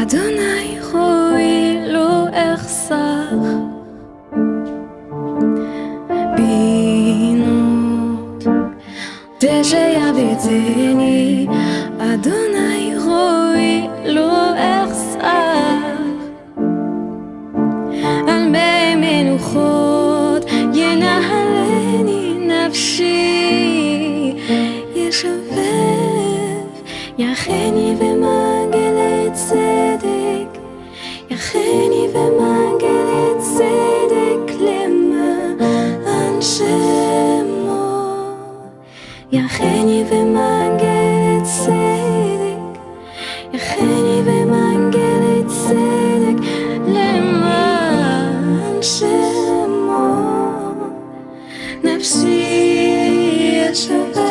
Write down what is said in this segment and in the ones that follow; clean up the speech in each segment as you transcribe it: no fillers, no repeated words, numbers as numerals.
אדוני רואי לא אחסר בינות דשא יביטני אדוני רואי לא אחסר על מי מנוחות ינהלני נפשי ישובב יחני ומנגל צדק יחני ומנגל צדק למען שמו יחני ומנגל צדק יחני ומנגל צדק למען שמו נפשי ישובב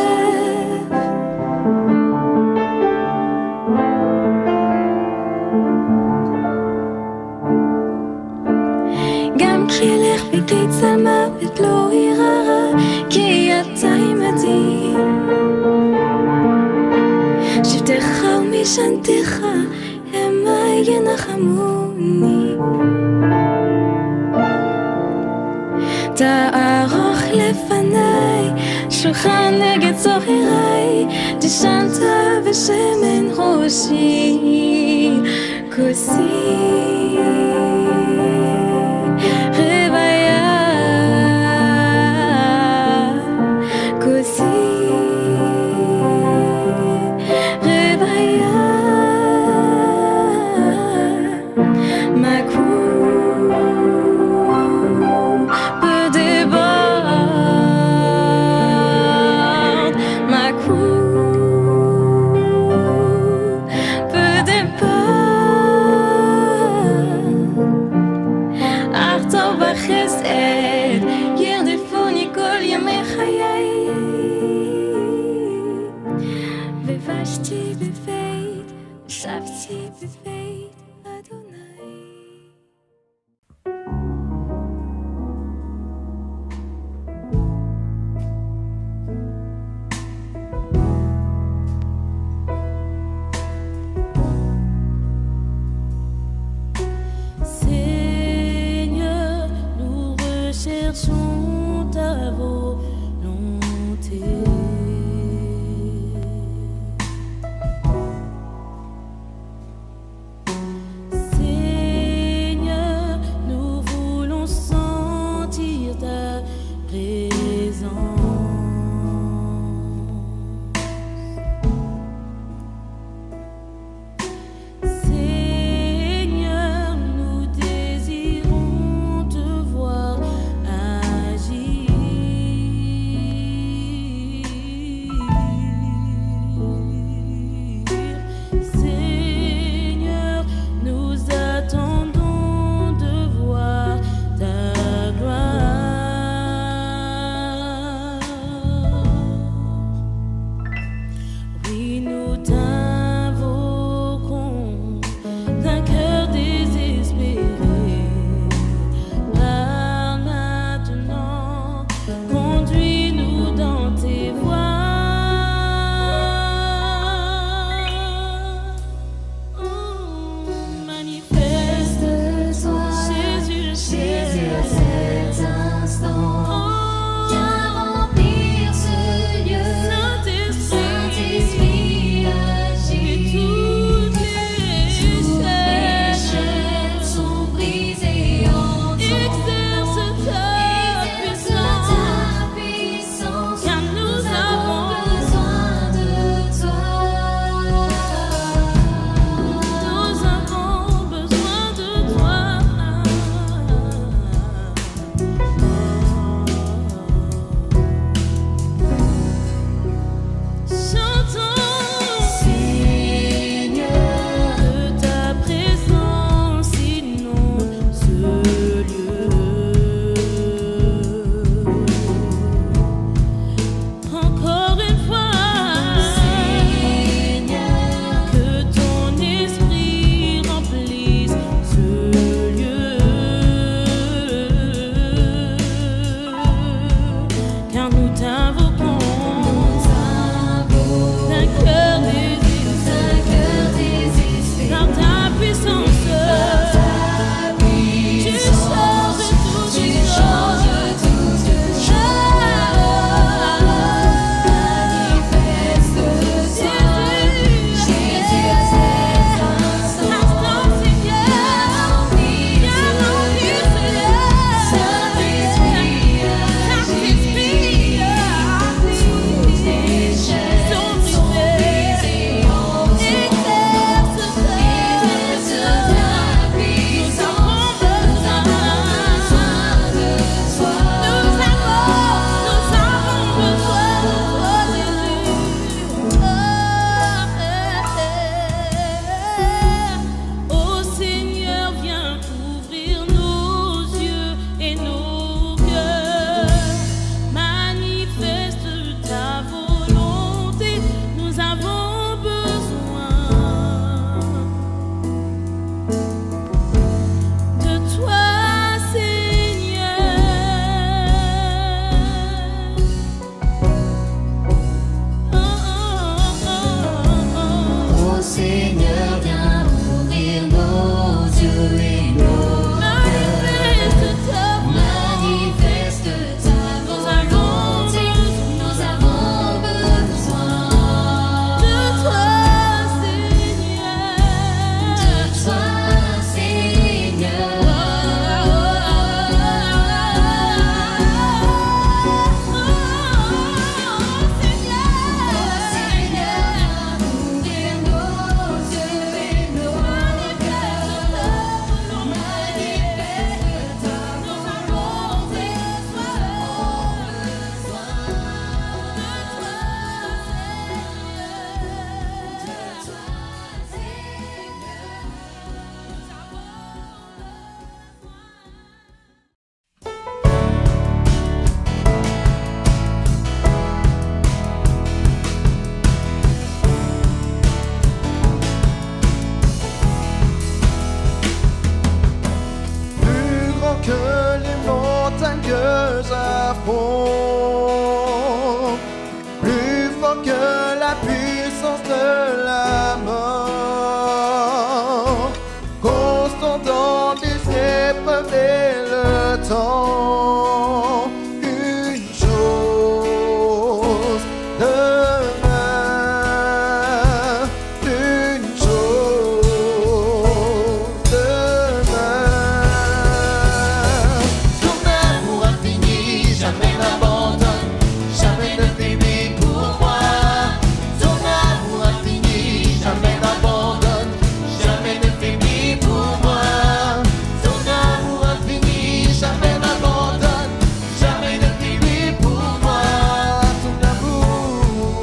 ילך בקיץ המוות לא ירא כי אתה עמדי שבטך ומשענתך המה ינחמוני תערוך לפניי שולחן נגד צורריי דשנת בשמן ראשי כוסי ובשתי בבית, שבתי בבית אדוני. Seigneur, nous recherchons ta volonté. Oh, plus fort que la puissance de la mort, constant dans les épreuves et le temps. Une chose demeure, une chose demeure. Ton amour infini jamais n'abandonne, jamais ne finit pour moi. Ton amour infini jamais n'abandonne, jamais ne finit pour moi. Ton amour infini jamais n'abandonne, jamais ne finit pour moi. Ton amour,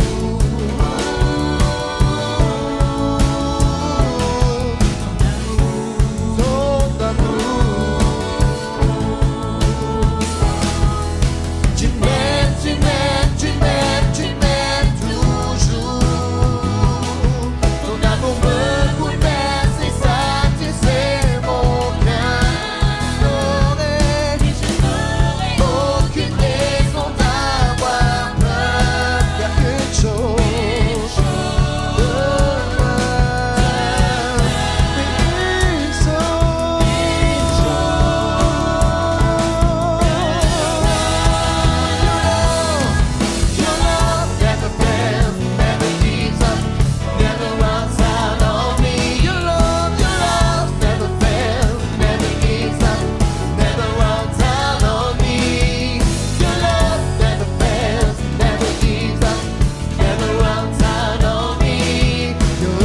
ton amour. Tu m'aimes, tu m'aimes, tu m'aimes, tu m'aimes toujours. Ton amour me bouleverse et satisfait mon cœur. Je n'aurai aucune raison d'avoir peur, car une chose demeure. Mais une Your love never fails, never gives up, never runs out on me. Your love never fails, never gives up, never runs out on me. Your love never fails, never gives up, never runs out on me. Your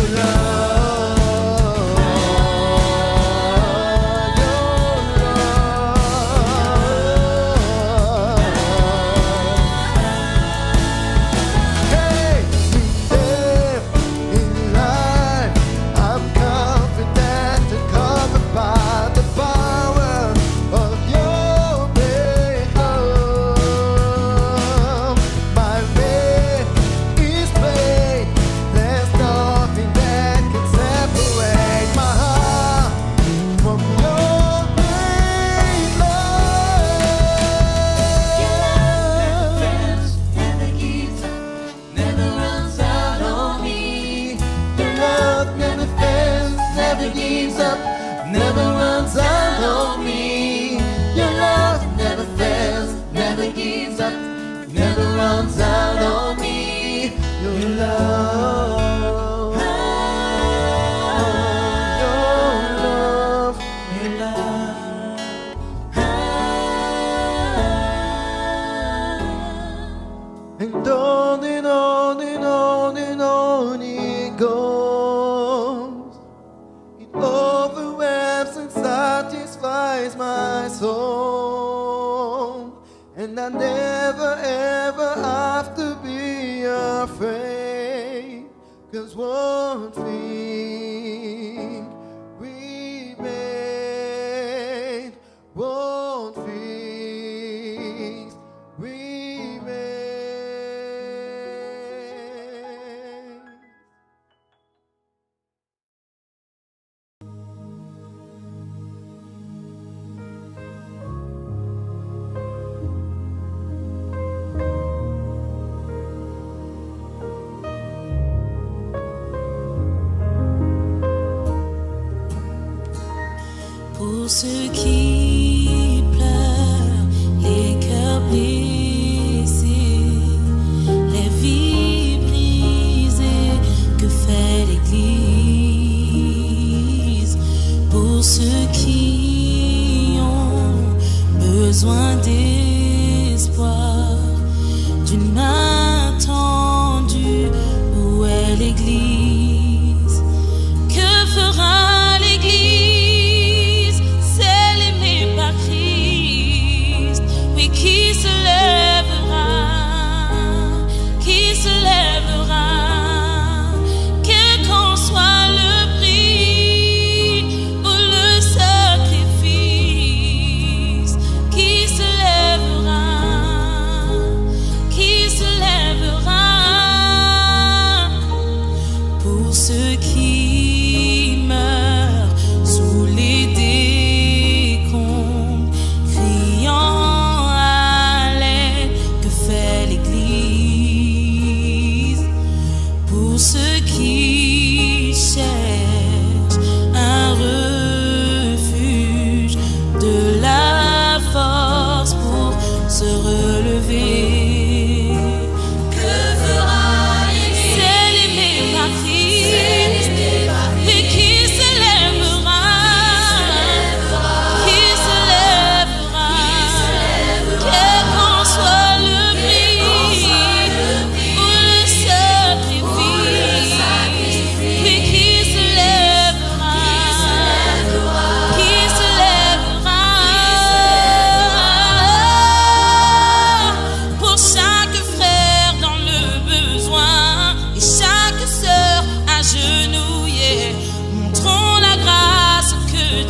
Hey, in life, I'm confident and covered by the power of your great love. My way is plain, there's nothing that can separate my heart from your great love. Never gives up, never runs out on me. Your love never fails, never gives up, never runs out on me. Your love never fails, never gives up, never runs out on me. Your love, your love, and on and on and on and on it goes. It overwhelms and satisfies my soul, and I never ever have to be afraid, 'cause one thing remains, one thing remains. Pour ceux qui pleurent, les cœurs blessés, les vies brisées, que fait l'Église? Pour ceux qui ont besoin d'espoir, d'une main tendue, où est l'Église? Que fera l'Église? Celle aimée par Christ, oui, qui se lèvera, quel qu'en soit le prix pour le sacrifice, qui se lèvera, pour ceux qui meurent sous les décombres, criant à l'aide.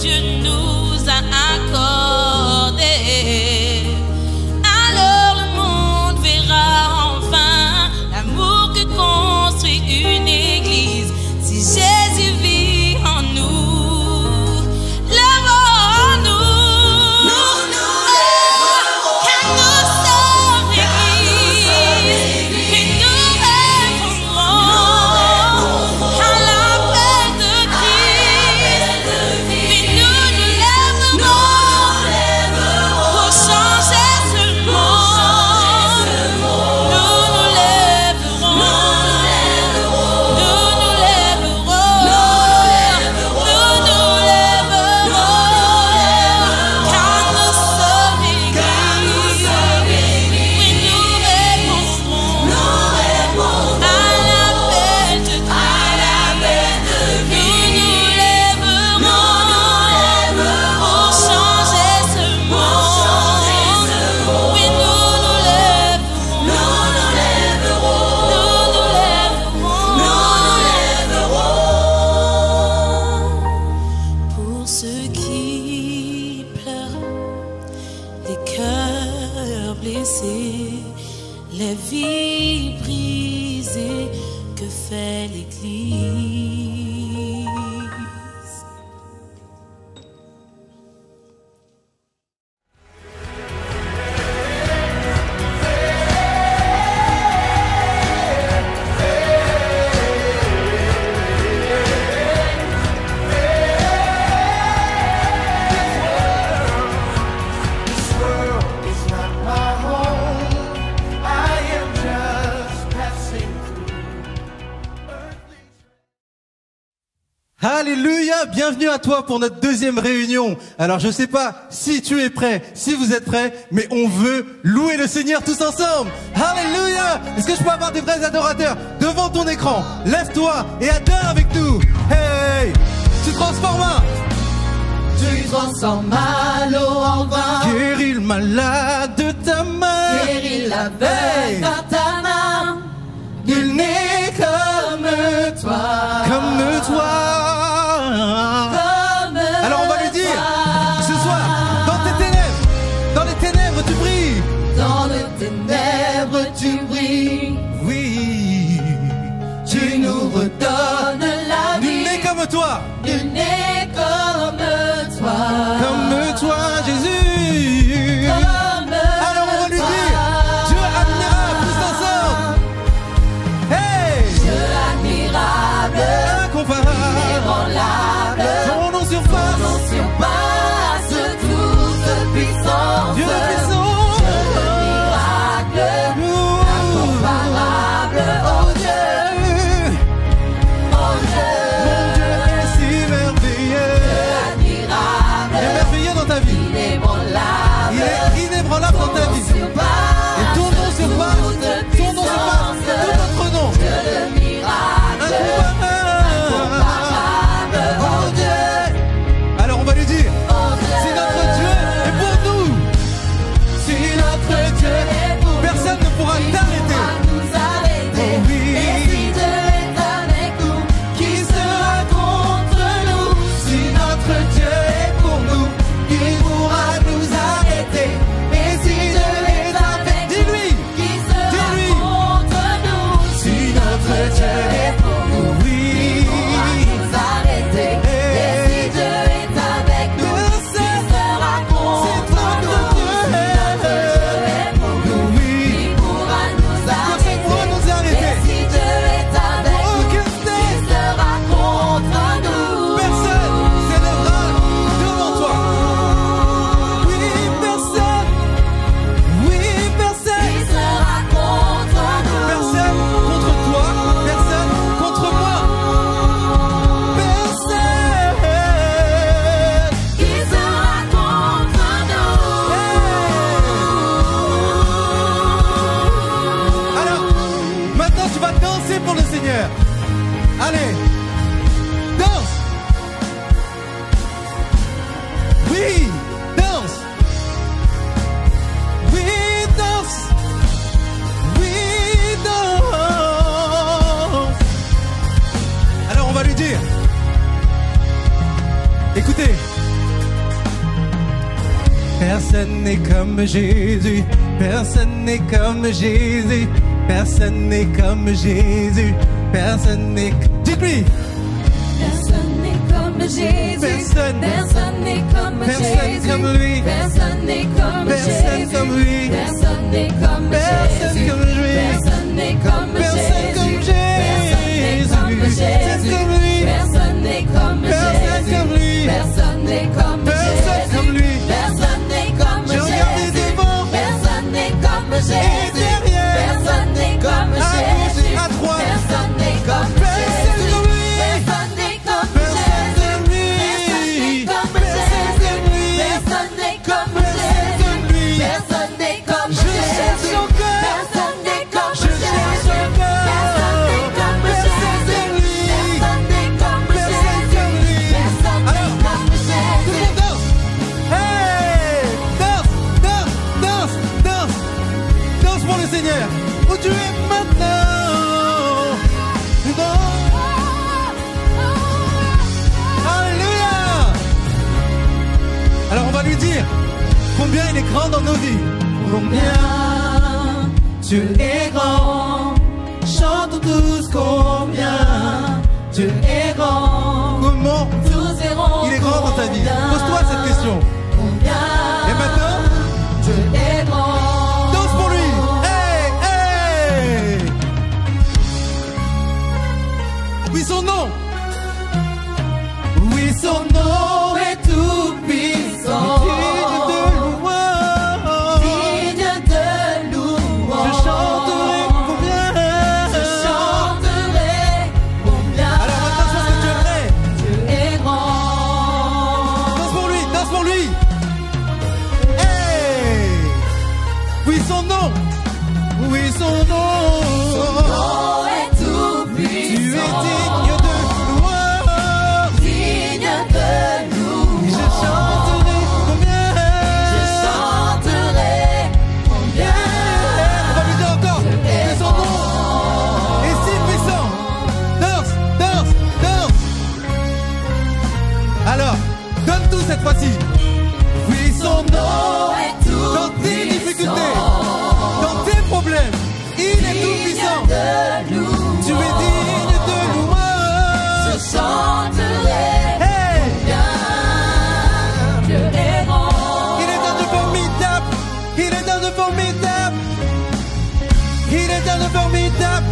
Dieu nous a accordé. Alors le monde verra enfin l'amour que construit une église. Si Jésus vit en nous, lèvons-nous. Nous nous lèverons. Car nous sommes l'église. Et nous répondrons à l'appel de Christ. Et nous nous lèverons pour changer ce monde. Nous nous lèverons. Nous nous lèverons. Nous nous lèverons. Car nous sommes l'église. Et nous répondrons à l'appel de Christ. Nous nous lèverons pour changer ce monde. Oui, nous nous lèverons. Pour ceux qui pleurent, les cœurs blessés, les vies brisées, que fait l'Église? This world is not my home. I am just passing through. Alléluia, bienvenue à toi pour notre deuxième réunion. Alors je sais pas si tu es prêt, si vous êtes prêts, mais on veut louer le Seigneur tous ensemble. Alléluia. Est-ce que je peux avoir des vrais adorateurs devant ton écran? Lève-toi et adore avec nous. Hey, tu transformes, Tu transformes à l'eau en vin. guéris le malade de ta main. Guéris l'aveugle par ta main. Nul n'est comme toi. Comme toi. Alors on va lui dire ce soir, dans les ténèbres tu brilles. Dans les ténèbres tu brilles. Oui, Tu nous redonnes la nul vie. n'est comme toi. Nul n'est comme toi. Comme toi, Jésus. Comme Alors on va lui toi. dire, Dieu admirable, tous ensemble. Hey, Dieu admirable, incomparable, inébranlable, ton nom ton surpasse, nom surpasse toute puissance. Dieu le puissant. Dieu le miracle, incomparable, oh Dieu, oh Dieu. Mon Dieu est si merveilleux. Admirable, Il est merveilleux dans ta vie. inébranlable, Il est inébranlable dans ta vie. Et ton nom surpasse tout autre nom. Dieu le miracle, Incomparable. oh Dieu, Alors on va lui dire, oh Dieu. si notre Dieu est pour nous, si notre Dieu, personne ne pourra t'arrêter. Nous arrêter. Oh oui. Et si Dieu est avec nous, qui sera contre nous? Si notre Dieu est pour nous, qui pourra nous arrêter? Et si Dieu est avec nous, Dis-lui, qui sera dis-lui. contre nous? Si notre Dieu est pour nous, oui. qui pourra nous arrêter? Et si Dieu est avec nous, qui sera contre nous? Si notre Dieu est pour nous, Oui. qui pourra nous Personne pourra arrêter? nous Et arrêter. si Dieu est avec nous, Aucun qui test, sera contre nous? personne s'élèvera devant toi. Oui, personne. Oui, personne. Qui sera contre nous? Personne contre toi, personne contre moi. Personne. Qui sera contre nous? Alors, maintenant tu vas danser pour le Seigneur. Allez, danse. Oui, danse. Oui, danse. Oui, danse. Alors on va lui dire, écoutez, Personne n'est comme Jésus, personne n'est comme Jésus, personne n'est comme Jésus, personne n'est... Dites-lui! Personne n'est comme Jésus. Personne. Personne n'est comme Personne Jésus. comme lui. Personne n'est comme Personne Jésus. comme lui. Personne n'est comme Personne Jésus. comme lui. Personne n'est comme Personne comme Jésus. Jésus. Personne comme lui. Personne n'est comme Personne Jésus. comme lui. Personne n'est comme Personne Jésus. comme lui. Personne n'est comme Je regarde Jésus. devant. Personne n'est comme Jésus. derrière. Personne n'est comme À gauche Jésus. et à droite. Personne n'est comme Personne Jésus. comme lui. Personne n'est comme Personne Jésus. comme lui. Personne n'est comme Personne Jésus. comme lui. Personne n'est comme Je Jésus. cherche encore. Personne n'est comme Je cherche encore. Personne n'est comme Personne Jésus. comme lui. Personne n'est comme Personne Jésus. comme lui. Personne n'est Alors, comme tout le Jésus. monde danse. Hey, danse, danse, danse, danse, danse pour le Seigneur. Où tu es maintenant? Alléluia. Alors on va lui dire combien il est grand dans nos vies. Combien Dieu est grand. Chantons tous combien Dieu est grand. Comment Tous verront il est grand dans ta vie? Pose-toi cette question. combien Et maintenant, Dieu est grand. danse pour lui. Hey, hey. Oui, son nom. Oui, son nom est tout puissant. Digne de louange. Digne de louange. Je chanterai combien. Je chanterai combien Alors maintenant, je pense que tu es prêt. Dieu est grand. Danse pour lui, danse pour lui. Hey. Oui, son nom. Oui, son nom. Oh, est tout Tu es puissant. digne de louange. Digne de louange. Je chanterai combien. Je chanterai combien On va lui dire encore que son nom est si puissant. Danse, danse, danse. Alors, donne tout cette fois-ci. Oui, son nom est tout dans tes difficultés, puissant. dans tes problèmes, il est tout puissant. Digne de louange. Tu es digne de Je louange. chanterai Hey, bien Dieu est grand. il est un Dieu formidable. Il est un Dieu formidable. Il est un Dieu formidable.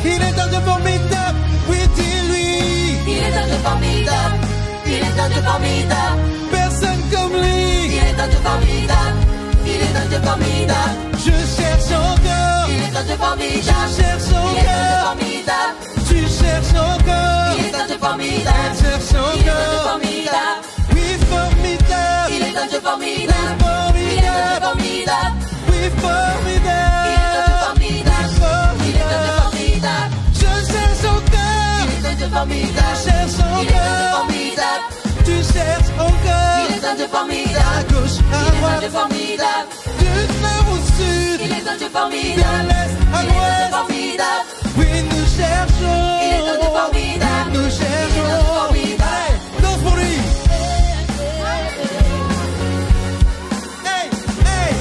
Il est un Dieu formidable. Oui, dis-lui. Il est un Dieu formidable. Il est un Dieu formidable. Personne comme Il lui. est un Dieu formidable. Il est un Dieu formidable. Je cherche encore. Il est un Dieu Je formidable. cherche Il est un Dieu encore. formidable. Tu cherches encore. Il est un Dieu formidable. Elle cherche Il est un Dieu encore. formidable. Oui, formidable. Il est un Dieu formidable. Oui, Il est un Dieu formidable. formidable. Oui, formidable. Il est un Dieu formidable. Il est un Dieu formidable. Je cherche encore. Il est un Dieu Je formidable. cherche Il est un Dieu encore. formidable. Tu cherches encore. Il est un Dieu À formidable. gauche, Il à est un Dieu droite, formidable. du nord au sud, Il est un Dieu de formidable. l'est à Il est un Dieu l'ouest. formidable. Oui, nous cherchons. Il est un Dieu formidable. Nous Il est un Dieu cherchons. formidable. Allez, danse pour lui. Hey, hey.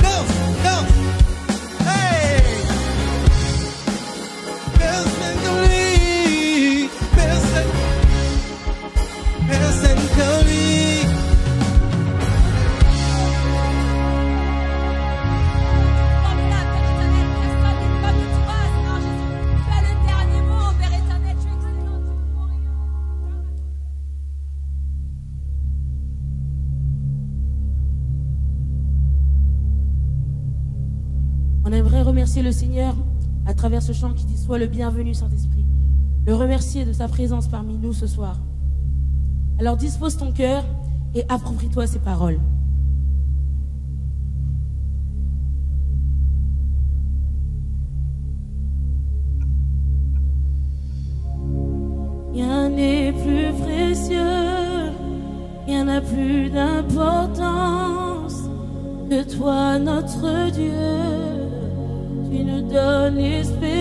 Danse, danse. Hey. Personne comme lui. Personne. Personne comme lui. On aimerait remercier le Seigneur à travers ce chant qui dit « Sois le bienvenu, Saint-Esprit ». Le remercier de sa présence parmi nous ce soir. Alors dispose ton cœur et approprie-toi ces paroles. Rien n'est plus précieux, rien n'a plus d'importance que toi, notre Dieu. Tu nous donnes l'espérance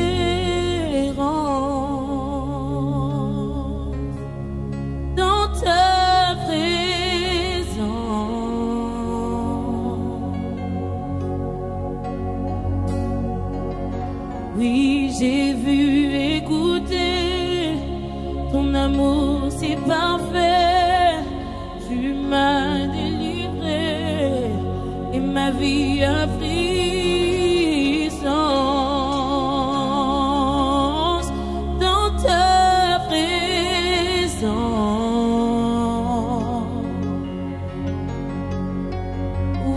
dans ta présence. amour si parfait, tu m'as délivré et ma vie a pris sens dans ta présence.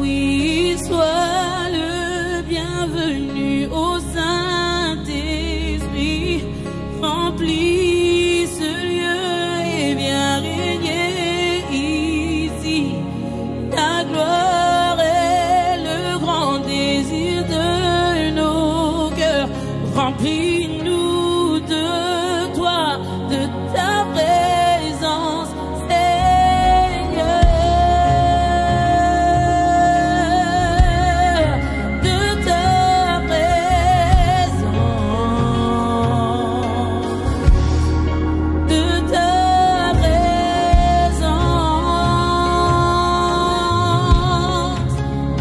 Oui, sois le bienvenu au Saint-Esprit, remplis ce lieu et viens régner ici. Ta gloire est le grand désir de nos cœurs. Remplis-nous de toi, de ta présence, Seigneur, de ta présence, de ta présence,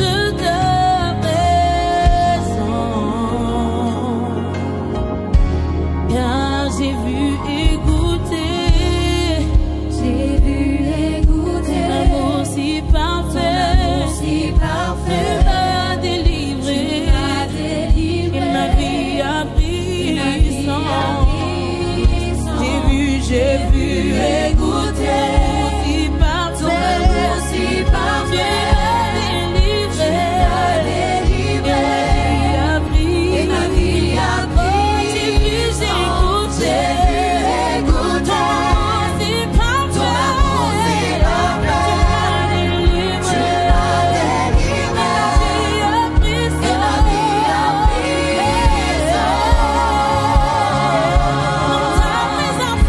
de ta présence. Car j'ai vu et goûté l'amour si parfait, tu m'as délivré et ma vie a pris sens. J'ai vu et goûté si parfait, tu m'as délivré et ma vie a pris. J'ai vu, j'ai goûté si parfait, tu m'as délivré et ma vie a pris sens. Dans ta présence,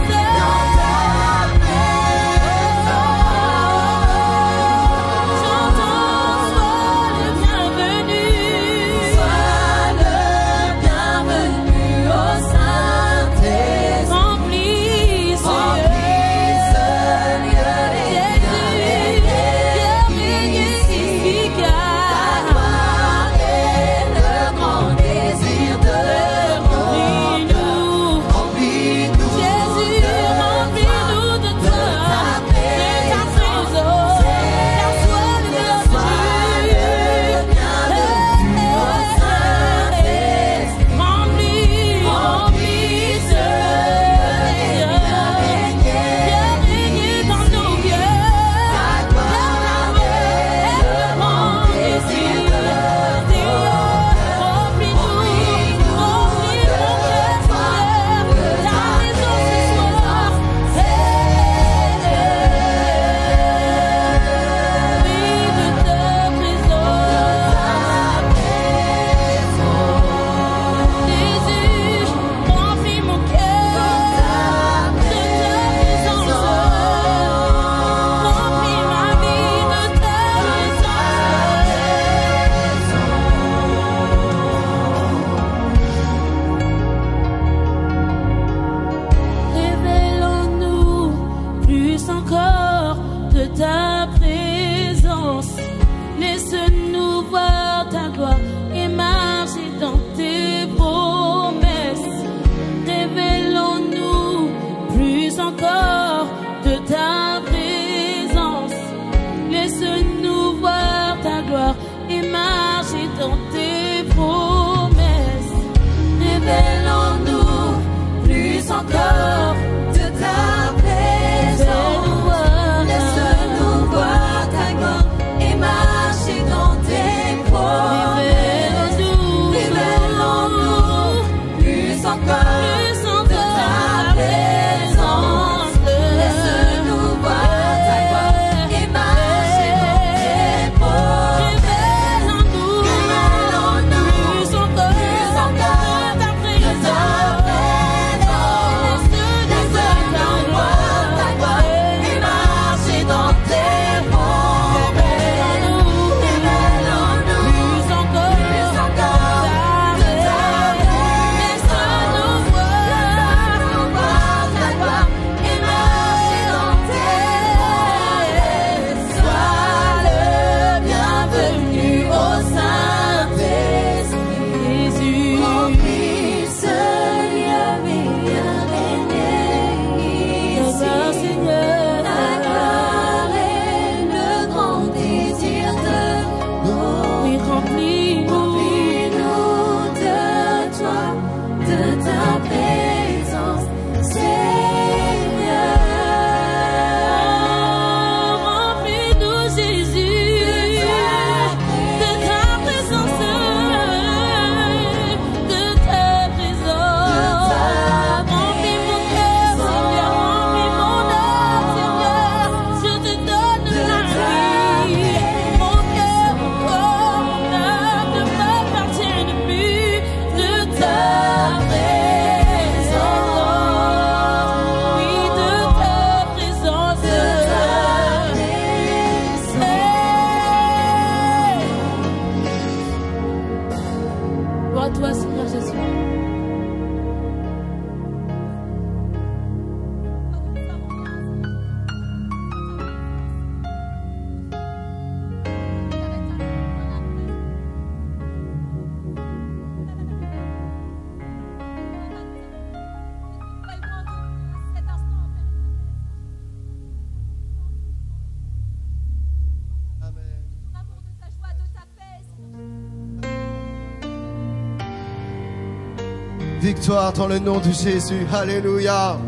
victoire dans le nom de Jésus. Alléluia.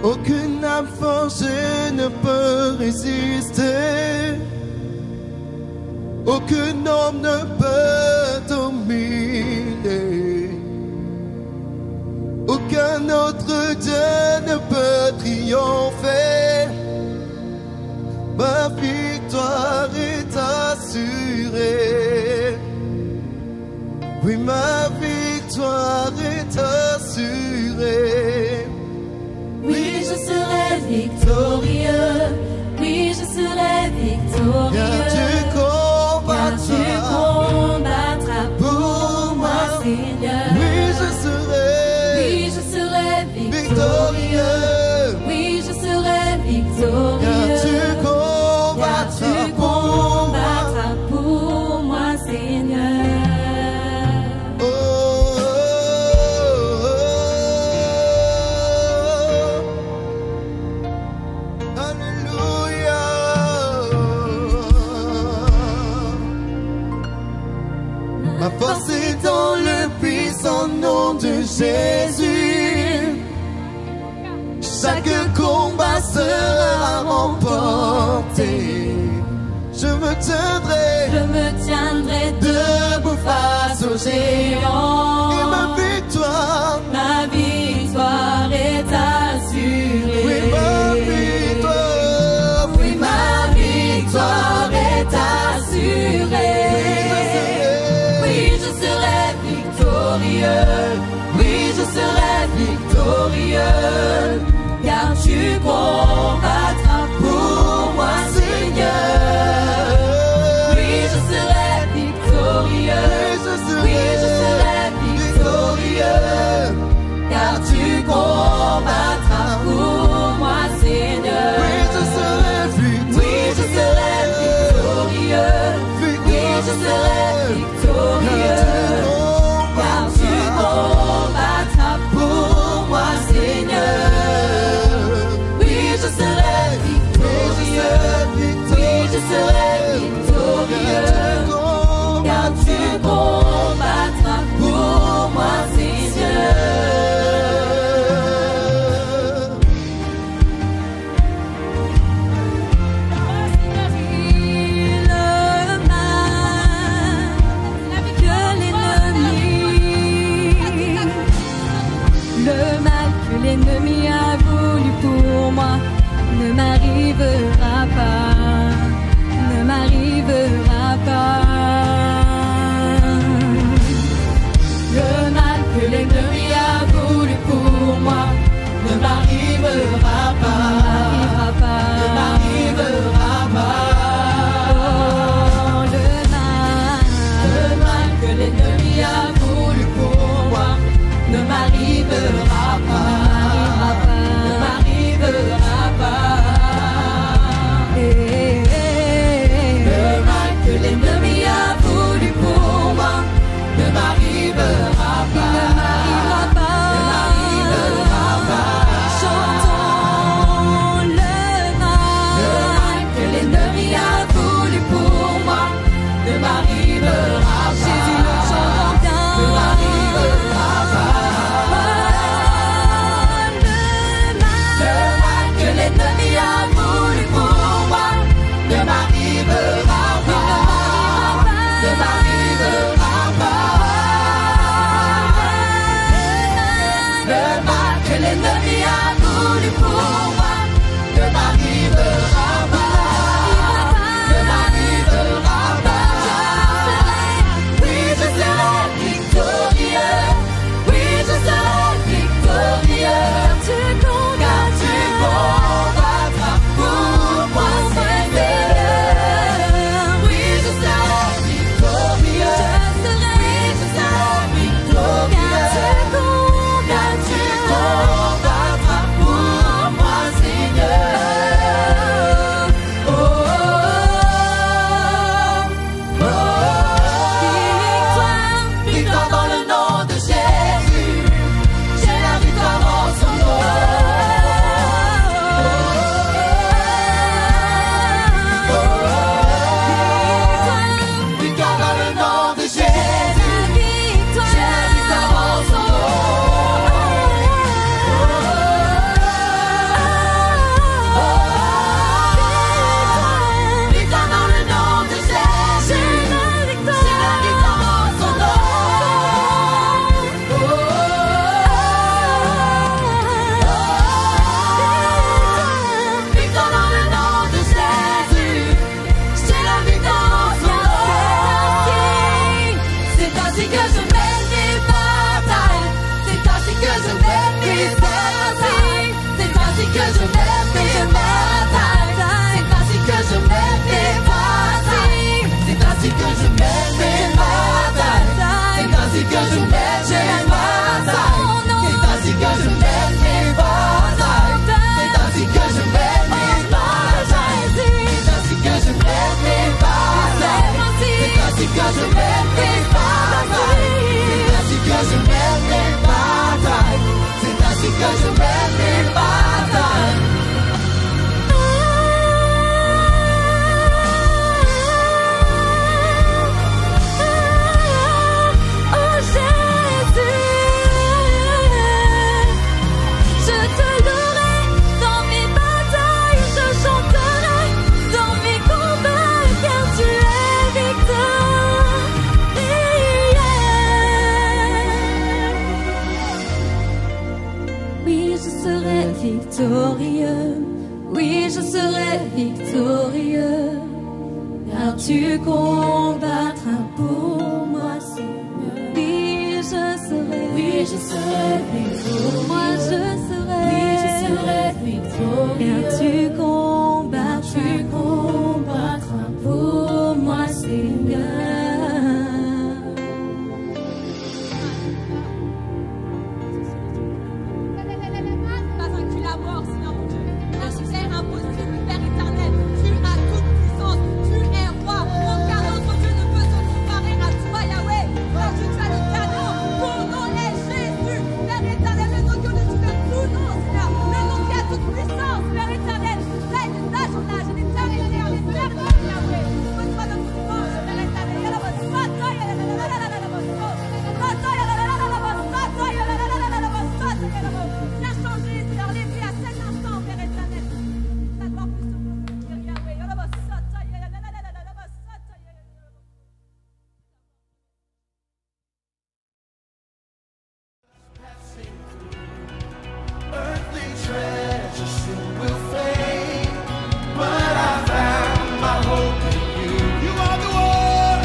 Aucune âme forgée ne peut résister. Aucun homme ne peut dominer. Aucun autre Dieu ne peut triompher. Ma victoire est assurée. Oui, ma victoire est assurée. Oui, je serai victorieux. Oui, je serai victorieux. Car tu combattras pour moi, Seigneur. Oui, je serai victorieux. Oui, je serai victorieux. Car tu combattras pour moi, Seigneur. Oh, oh, oh. Alléluia. Ma force est dans le puissant nom de Jésus. Chaque combat sera remporté. Je me tiendrai Debout face aux géants. et ma victoire est assurée. Oui, ma victoire est assurée. Oui, je serai victorieux. Oui, je serai victorieux. Car tu combattras pour moi, Seigneur. Oui, je serai victorieux. Oui, je serai victorieux. Car tu combattras pour moi, Seigneur. Oui, je serai victorieux. Oui, je serai victorieux. Oui, je serai victorieux. Car tu combattras pour moi, Seigneur. Oui, je serai victorieux. Oui, je serai victorieux. Car tu combattras pour moi, Seigneur. Le mal que l'ennemi a voulu pour moi ne m'arrivera pas, ne m'arrivera pas. Le mal que l'ennemi a voulu pour moi ne m'arrivera pas, ne m'arrivera pas. Oh, le mal que l'ennemi a voulu pour moi ne m'arrivera pas, ne m'arrivera pas. Le mal que l'ennemi a voulu pour moi ne m'arrivera pas, ne m'arrivera pas. Chantons le mal que l'ennemi a voulu pour moi ne m'arrivera pas. Jésus le chante bien, ne m'arrivera pas. ainsi que je mène mes batailles. C'est ainsi que je mène mes batailles. C'est ainsi que je mène mes batailles. C'est ainsi que je mène mes batailles. C'est ainsi que je mène mes batailles. C'est ainsi que je mène mes batailles. C'est ainsi que je mène mes batailles. C'est ainsi que je mène mes batailles. C'est ainsi que je mène mes batailles. C'est ainsi que je mène mes batailles. C'est ainsi que je mène mes batailles. C'est ainsi que je mène mes batailles. Oh Jésus, je te louerai dans mes batailles, je chanterai dans mes combats, car tu es victorieux. Oui, je serai victorieux. Oui, je serai victorieux. Car tu combattras pour moi, Seigneur. Oui, je serai victorieux. Moi, je serai victorieux. Car tu combattras pour moi, Seigneur. Pas vaincu la mort, Seigneur mon Dieu. La chair impossible, Père éternel. Tu as toute puissance. Tu es roi. Aucun autre Dieu ne peut se comparer à toi, Yahweh. Car tu as le cadeau. Ton nom est Jésus. Père éternel, le nom que nous tu veux tout nom, Seigneur. Le nom qui a toute puissance, Père éternel. Là, il est d'âge en âge, il est d'éternité en éternité, Yahweh. Reçois notre louange, Père éternel. Viens changer, Seigneur, les vies à cet instant, Père éternel. Ta gloire puisse se produire, Yahweh. Earthly treasures soon will fade, but I found my hope in you. You are the one.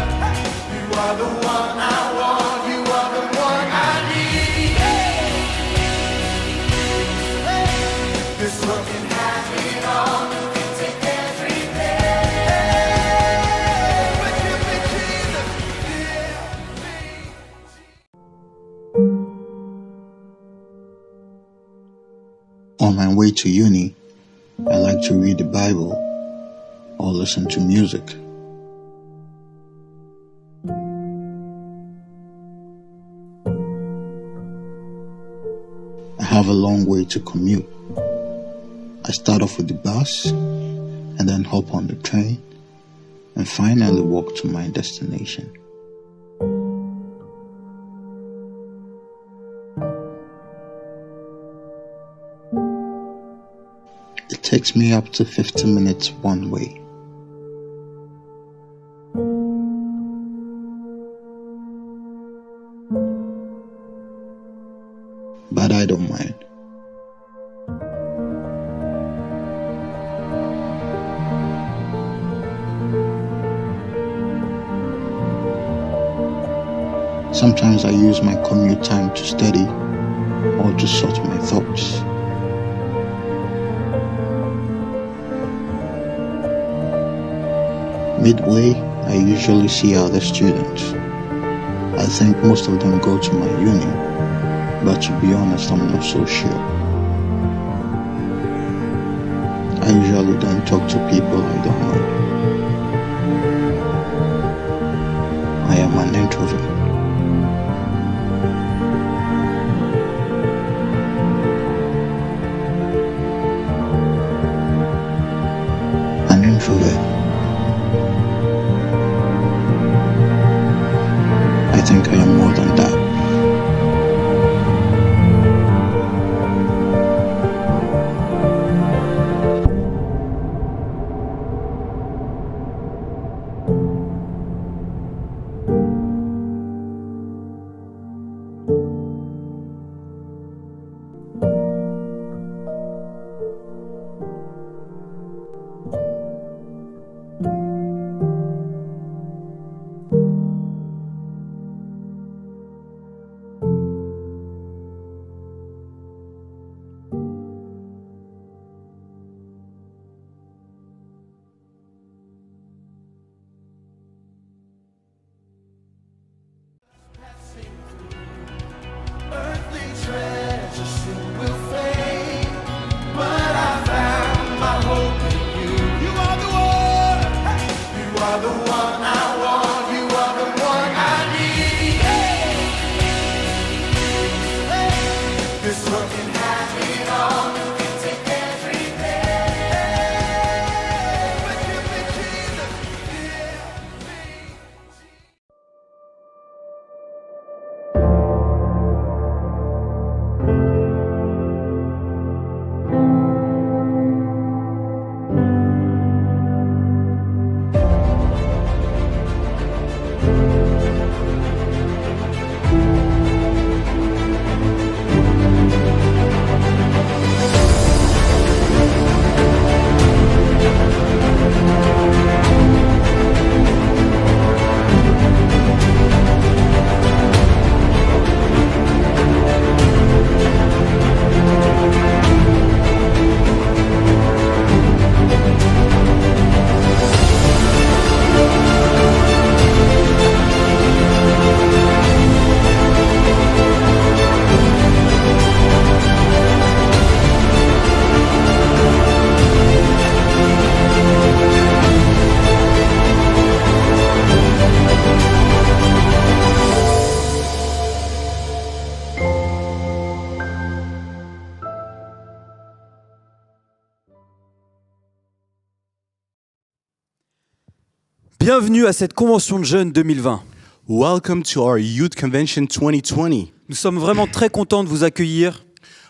You are the one I want. You are the one I need. This one can have it all. You can take everything. But give me Jesus. On my way to uni, I like to read the Bible or listen to music. I have a long way to commute. I start off with the bus and then hop on the train and finally walk to my destination. It takes me up to 50 minutes one way. But I don't mind. Sometimes I use my commute time to study or to sort my thoughts. Midway, I usually see other students. I think most of them go to my uni, but to be honest, I'm not so sure. I usually don't talk to people I don't know. I am an introvert. An introvert. I think I am more than that. Bienvenue à cette convention de jeunes 2020. Welcome to our Youth Convention 2020. Nous sommes vraiment très contents de vous accueillir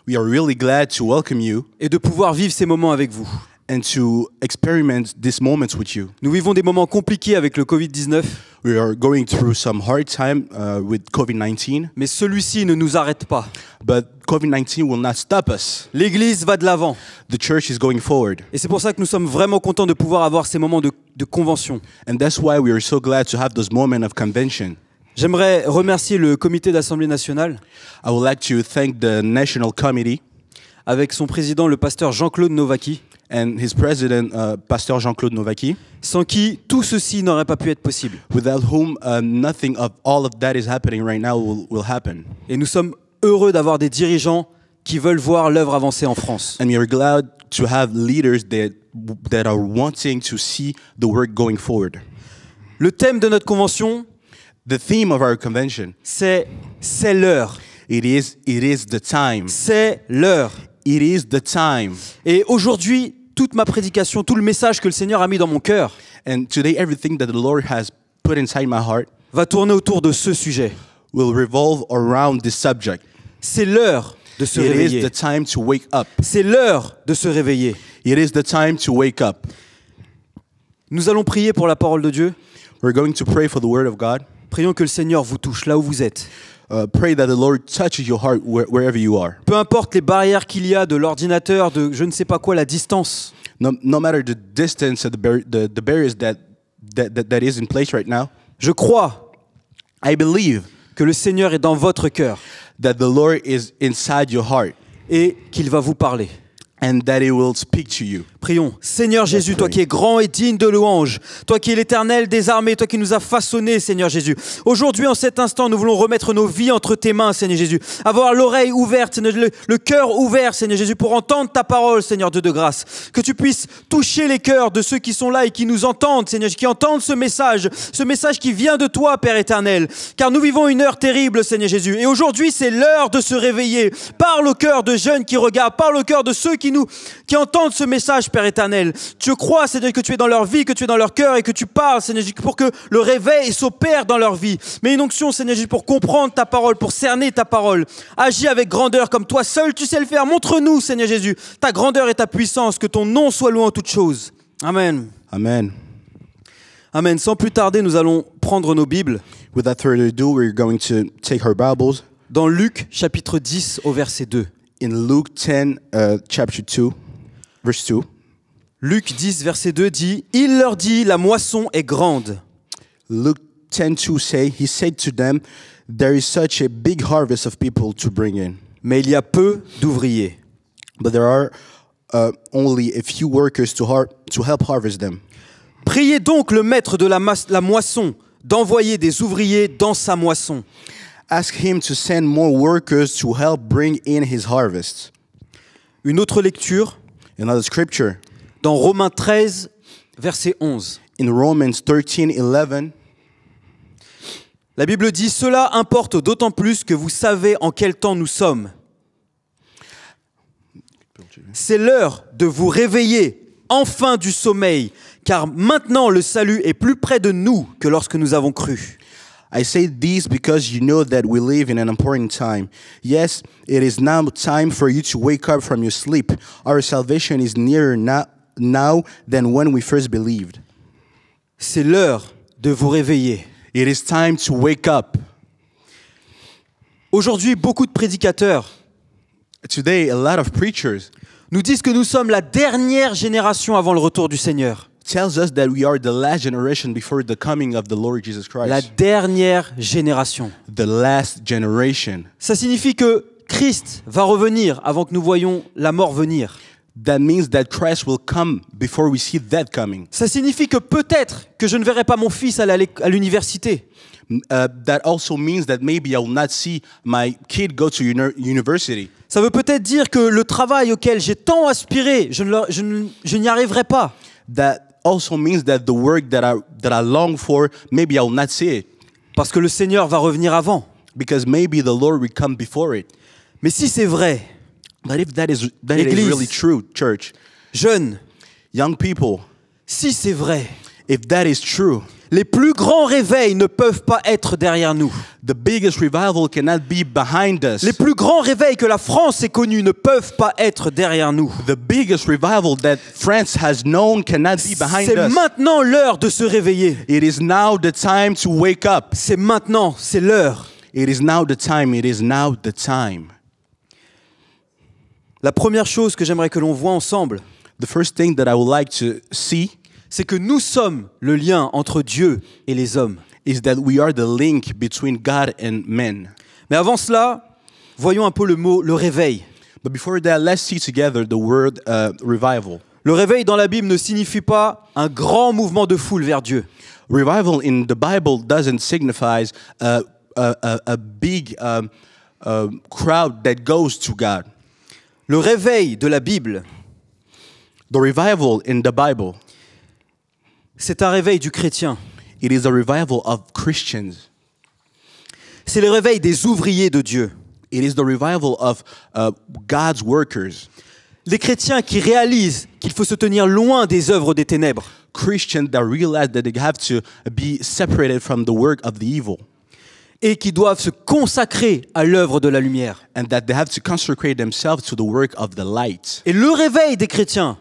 We are really glad to welcome you et de pouvoir vivre ces moments avec vous. and to experiment these moments with you. Nous vivons des moments compliqués avec le Covid-19, We are going through some hard time with COVID-19, mais celui-ci ne nous arrête pas. but COVID-19 will not stop us. L'Église va de l'avant. The church is going forward. Et c'est pour ça que nous sommes vraiment contents de pouvoir avoir ces moments de convention. And that's why we are so glad to have those moments of convention. J'aimerais remercier le comité d'Assemblée nationale I would like to thank the National Committee avec son président, le pasteur Jean-Claude Novaki, and his president, Pastor Jean-Claude Novaki, sans qui tout ceci n'aurait pas pu être possible. without whom nothing of all of that is happening right now will happen. Et nous sommes heureux d'avoir des dirigeants qui veulent voir l'œuvre avancer en France. And we are glad to have leaders that are wanting to see the work going forward. Le thème de notre convention, The theme of our convention, c'est l'heure. it is the time. C'est l'heure. It is the time. Et aujourd'hui, toute ma prédication, tout le message que le Seigneur a mis dans mon cœur And today everything that the Lord has put inside my heart va tourner autour de ce sujet. will revolve around this subject. C'est l'heure de se It is réveiller. the time to wake up. C'est l'heure de se réveiller. It is the time to wake up. Nous allons prier pour la parole de Dieu. We're going to pray for the word of God. Prions que le Seigneur vous touche là où vous êtes. Pray that the Lord touches your heart wherever you are. Peu importe les barrières qu'il y a de l'ordinateur, de je ne sais pas quoi, la distance. No matter the distance and the barriers that is in place right now, Je crois I believe que le Seigneur est dans votre cœur that the Lord is inside your heart et qu'il va vous parler. and that He will speak to you. Prions. Seigneur Jésus, toi pray. qui es grand et digne de louange, toi qui es l'Éternel des armées, toi qui nous as façonnés, Seigneur Jésus. Aujourd'hui, en cet instant, nous voulons remettre nos vies entre tes mains, Seigneur Jésus. Avoir l'oreille ouverte, Seigneur, le cœur ouvert, Seigneur Jésus, pour entendre ta parole, Seigneur Dieu de grâce. Que tu puisses toucher les cœurs de ceux qui sont là et qui nous entendent, Seigneur, qui entendent ce message qui vient de toi, Père éternel. Car nous vivons une heure terrible, Seigneur Jésus. Et aujourd'hui, c'est l'heure de se réveiller. Parle au cœur de jeunes qui regardent, parle au cœur de ceux qui entendent ce message, Père éternel. Je crois, Seigneur, que tu es dans leur vie, que tu es dans leur cœur et que tu parles, Seigneur Jésus, pour que le réveil s'opère dans leur vie. Mais une onction, Seigneur Jésus, pour comprendre ta parole, pour cerner ta parole. Agis avec grandeur comme toi seul, tu sais le faire. Montre-nous, Seigneur Jésus, ta grandeur et ta puissance, que ton nom soit loué en toutes choses. Amen. Amen. Amen. Sans plus tarder, nous allons prendre nos Bibles Without further ado, we're going to take our Bibles dans Luc, chapitre 10, au verset 2. in Luke 10, chapter 2, verse 2. Luc 10, verset 2 dit « Il leur dit, la moisson est grande. Luke 10:2 say, He said to them, there is such a big harvest of people to bring in, Mais il y a peu d'ouvriers. but there are only a few workers to help harvest them. Priez donc le maître de la moisson d'envoyer des ouvriers dans sa moisson. Ask him to send more workers to help bring in his harvest. » Une autre lecture Another scripture dans Romains 13, verset 11. in Romans 13:11. La Bible dit « Cela importe d'autant plus que vous savez en quel temps nous sommes. C'est l'heure de vous réveiller, enfin du sommeil, car maintenant le salut est plus près de nous que lorsque nous avons cru. » I say this because you know that we live in an important time. Yes, it is now time for you to wake up from your sleep. Our salvation is nearer now than when we first believed. C'est l'heure de vous réveiller. It is time to wake up. Aujourd'hui, beaucoup de prédicateurs Today, a lot of preachers nous disent que nous sommes la dernière génération avant le retour du Seigneur. tells us that we are the last generation before the coming of the Lord Jesus Christ. La dernière génération. The last generation. Ça signifie que Christ va revenir avant que nous voyions la mort venir. That means that Christ will come before we see that coming. Ça signifie que peut-être que je ne verrai pas mon fils aller à l'université. That also means that maybe I will not see my kid go to university. Ça veut peut-être dire que le travail auquel j'ai tant aspiré, je n'y arriverai pas. That also means that the work that I long for, maybe I will not see it. Parce que le Seigneur va revenir avant. Because maybe the Lord will come before it. Mais si c'est vrai, But if that is Église. really true, church, jeunes, young people, si c'est vrai, if that is true, Les plus grands réveils ne peuvent pas être derrière nous. The biggest revival cannot be behind us. Les plus grands réveils que la France ait connus ne peuvent pas être derrière nous. The biggest revival that France has known cannot be behind C'est us. maintenant l'heure de se réveiller. It is now the time to wake up. C'est maintenant, c'est l'heure. It is now the time. It is now the time. La première chose que j'aimerais que l'on voit ensemble, The first thing that I would like to see c'est que nous sommes le lien entre Dieu et les hommes. is that we are the link between God and men. Mais avant cela, voyons un peu le mot le réveil. But before that, let's see together the word revival. Le réveil dans la Bible ne signifie pas un grand mouvement de foule vers Dieu. Revival in the Bible doesn't signify a big crowd that goes to God. Le réveil de la Bible, The revival in the Bible, c'est un réveil du chrétien. it is a revival of Christians. C'est le réveil des ouvriers de Dieu. It is the revival of God's workers. Les chrétiens qui réalisent qu'il faut se tenir loin des œuvres des ténèbres. Christians that realize that they have to be separated from the work of the evil Et qui doivent se consacrer à l'œuvre de la lumière. and that they have to consecrate themselves to the work of the light. Et le réveil des chrétiens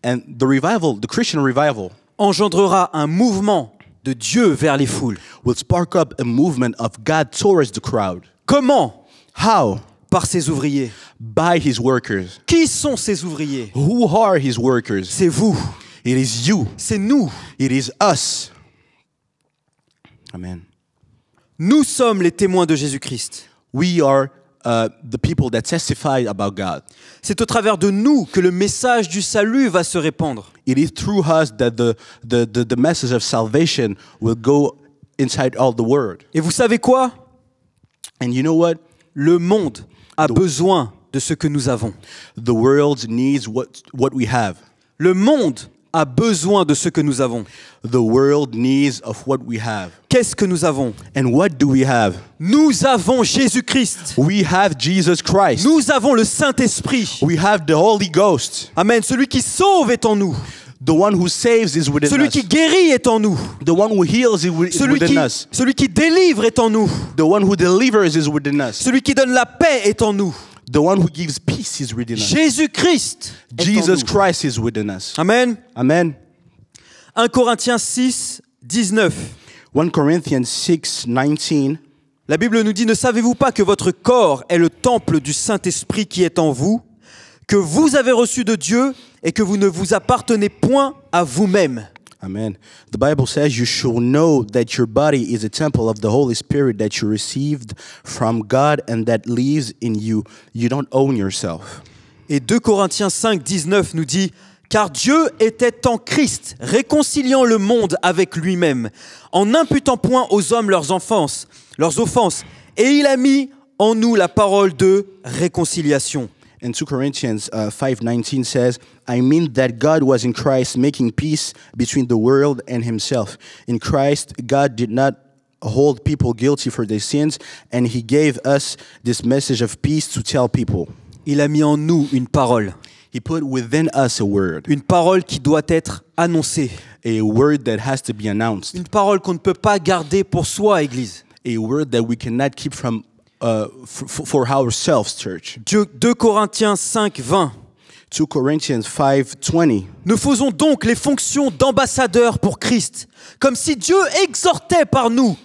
And the revival, the Christian revival, engendrera un mouvement de Dieu vers les foules. will spark up a movement of God towards the crowd. Comment? How? Par ses ouvriers. By his workers. Qui sont ces ouvriers? Who are his workers? C'est vous, It is you. c'est nous. It is us. Amen. Nous sommes les témoins de Jésus-Christ. We are the people that testify about God. C'est au travers de nous que le message du salut va se répandre. It is through us that the message of salvation will go inside all the world. Et vous savez quoi? And you know what? Le monde a besoin de ce que nous avons. The world needs what we have. Le monde a besoin de ce que nous avons. The world needs of what we have. Qu'est-ce que nous avons? And what do we have? Nous avons Jésus-Christ. We have Jesus Christ. Nous avons le Saint-Esprit. We have the Holy Ghost. Amen. Celui qui sauve est en nous. The one who saves is within Celui us. qui guérit est en nous. The one who heals is within us. Celui qui délivre est en nous. The one who delivers is within us. Celui qui donne la paix est en nous. The one who gives peace is within us. Jésus-Christ est en Jesus nous. Christ is within us. Amen. Amen. 1 Corinthiens 6, 19. 1 Corinthians 6:19. La Bible nous dit, ne savez-vous pas que votre corps est le temple du Saint-Esprit qui est en vous, que vous avez reçu de Dieu et que vous ne vous appartenez point à vous-même? Amen. The Bible says you should know that your body is a temple of the Holy Spirit that you received from God and that lives in you. You don't own yourself. Et 2 Corinthiens 5, 19 nous dit, car Dieu était en Christ, réconciliant le monde avec lui-même, en n'imputant point aux hommes leurs offenses, et il a mis en nous la parole de réconciliation. And 2 Corinthians 5:19 says, I mean that God was in Christ making peace between the world and himself. In Christ, God did not hold people guilty for their sins, and he gave us this message of peace to tell people. Il a mis en nous une parole. He put within us a word. Une parole qui doit être annoncée. A word that has to be announced. Une parole qu'on ne peut pas garder pour soi, Église. A word that we cannot keep from for ourselves, church. 2 Corinthiens 5, 20. 2 Corinthians 5:20. Nous faisons donc les fonctions d'ambassadeurs pour Christ, comme si Dieu exhortait par nous.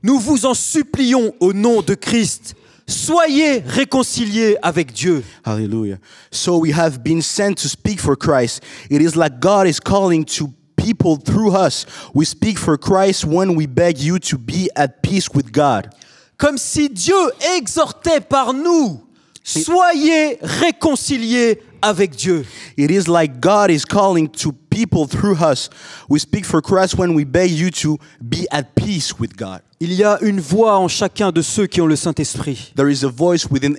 Nous vous en supplions au nom de Christ. Soyez réconciliés avec Dieu. Hallelujah. So we have been sent to speak for Christ. It is like God is calling to people through us. We speak for Christ when we beg you to be at peace with God. Comme si Dieu exhortait par nous. Soyez réconciliés avec Dieu. It is like God is calling to people through us. We speak for Christ when we beg you to be at peace with God. Il y a une voix en chacun de ceux qui ont le Saint-Esprit. There is a voice within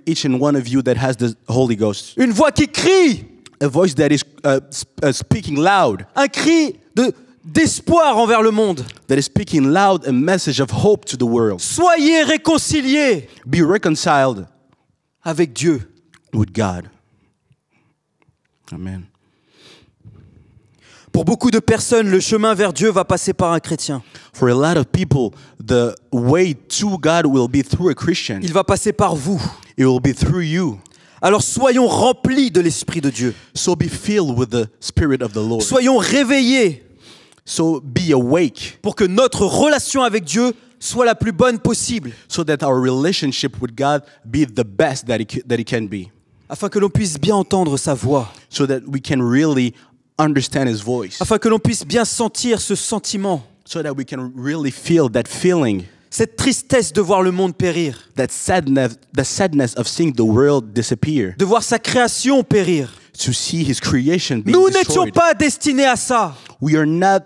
each and one of you that has the Holy Ghost. Une voix qui crie. A voice that is speaking loud. Un cri d'espoir envers le monde. That is speaking loud a message of hope to the world. Soyez réconciliés. Be reconciled avec Dieu. With God. Amen. Pour beaucoup de personnes, le chemin vers Dieu va passer par un chrétien. For a lot of people, the way to God will be through a Christian. Il va passer par vous. It will be through you. Alors soyons remplis de l'Esprit de Dieu. So be filled with the Spirit of the Lord. Soyons réveillés So be awake, pour que notre relation avec Dieu soit la plus bonne possible. so that our relationship with God be the best that it can be. Afin que l'on puisse bien entendre sa voix. So that we can really understand His voice. Afin que l'on puisse bien sentir ce sentiment. So that we can really feel that feeling, Cette tristesse de voir le monde périr. that sadness, the sadness of seeing the world disappear. De voir sa création périr. To see His creation being Nous n'étions destroyed. pas destinés à ça. We are not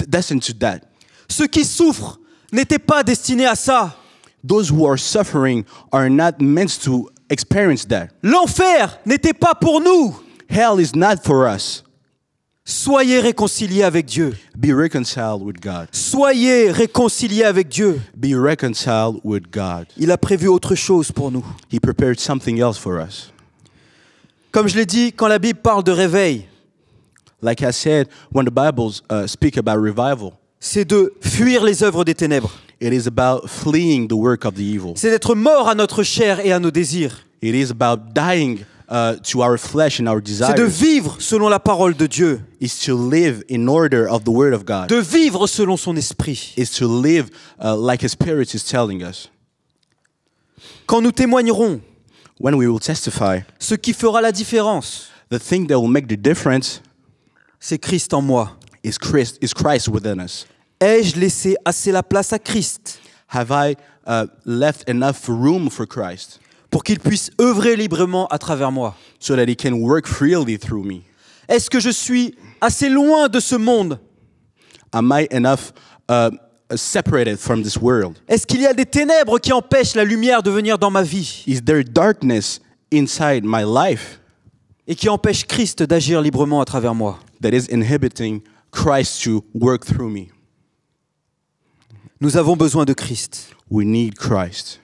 destined to that. Ceux qui souffrent n'étaient pas destinés à ça. Those who are suffering are not meant to experience that. L'enfer n'était pas pour nous. Hell is not for us. Soyez réconciliés avec Dieu. Be reconciled with God. Soyez réconciliés avec Dieu. Be reconciled with God. Il a prévu autre chose pour nous. He prepared something else for us. Comme je l'ai dit, quand la Bible parle de réveil, Like I said, when the Bibles speak about revival, c'est de fuir les œuvres des ténèbres. it is about fleeing the work of the evil. C'est d'être mort à notre chair et à nos désirs. It is about dying to our flesh and our C'est de desires. vivre selon la parole de Dieu. Is to live in order of the Word of God. De vivre selon son esprit. Is to live like His Spirit is telling us. Quand nous témoignerons, When we will testify, ce qui fera la différence, the thing that will make the difference c'est Christ en moi. is Christ within us. Ai-je laissé assez la place à Christ Have I left enough room for Christ pour qu'il puisse œuvrer librement à travers moi? so that He can work freely through me? Est-ce que je suis assez loin de ce monde? Am I enough separated from this world? Est-ce qu'il y a des ténèbres qui empêchent la lumière de venir dans ma vie Is there darkness inside my life et qui empêchent Christ d'agir librement à travers moi? that is inhibiting Christ to work through me? Nous avons besoin de Christ. We need Christ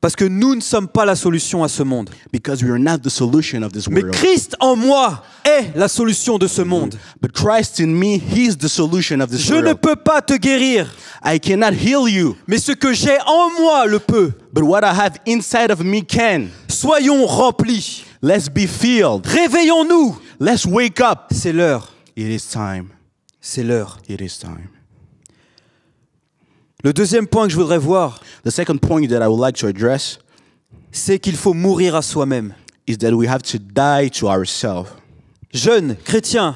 Parce que nous ne sommes pas la solution à ce monde. because we are not the solution of this Mais world. Christ en moi est la solution de ce monde. But Christ in me, He's the solution of this Je ne world. peux pas te guérir, I cannot heal you, mais ce que j'ai en moi le peut. but what I have inside of me can. Soyons remplis. Let's be filled. Réveillons-nous. Let's wake up. C'est l'heure. It is time. C'est l'heure. It is time. Le deuxième point que je voudrais voir, The second point that I would like to address c'est qu'il faut mourir à soi-même. is that we have to die to ourselves. Jeunes, chrétiens,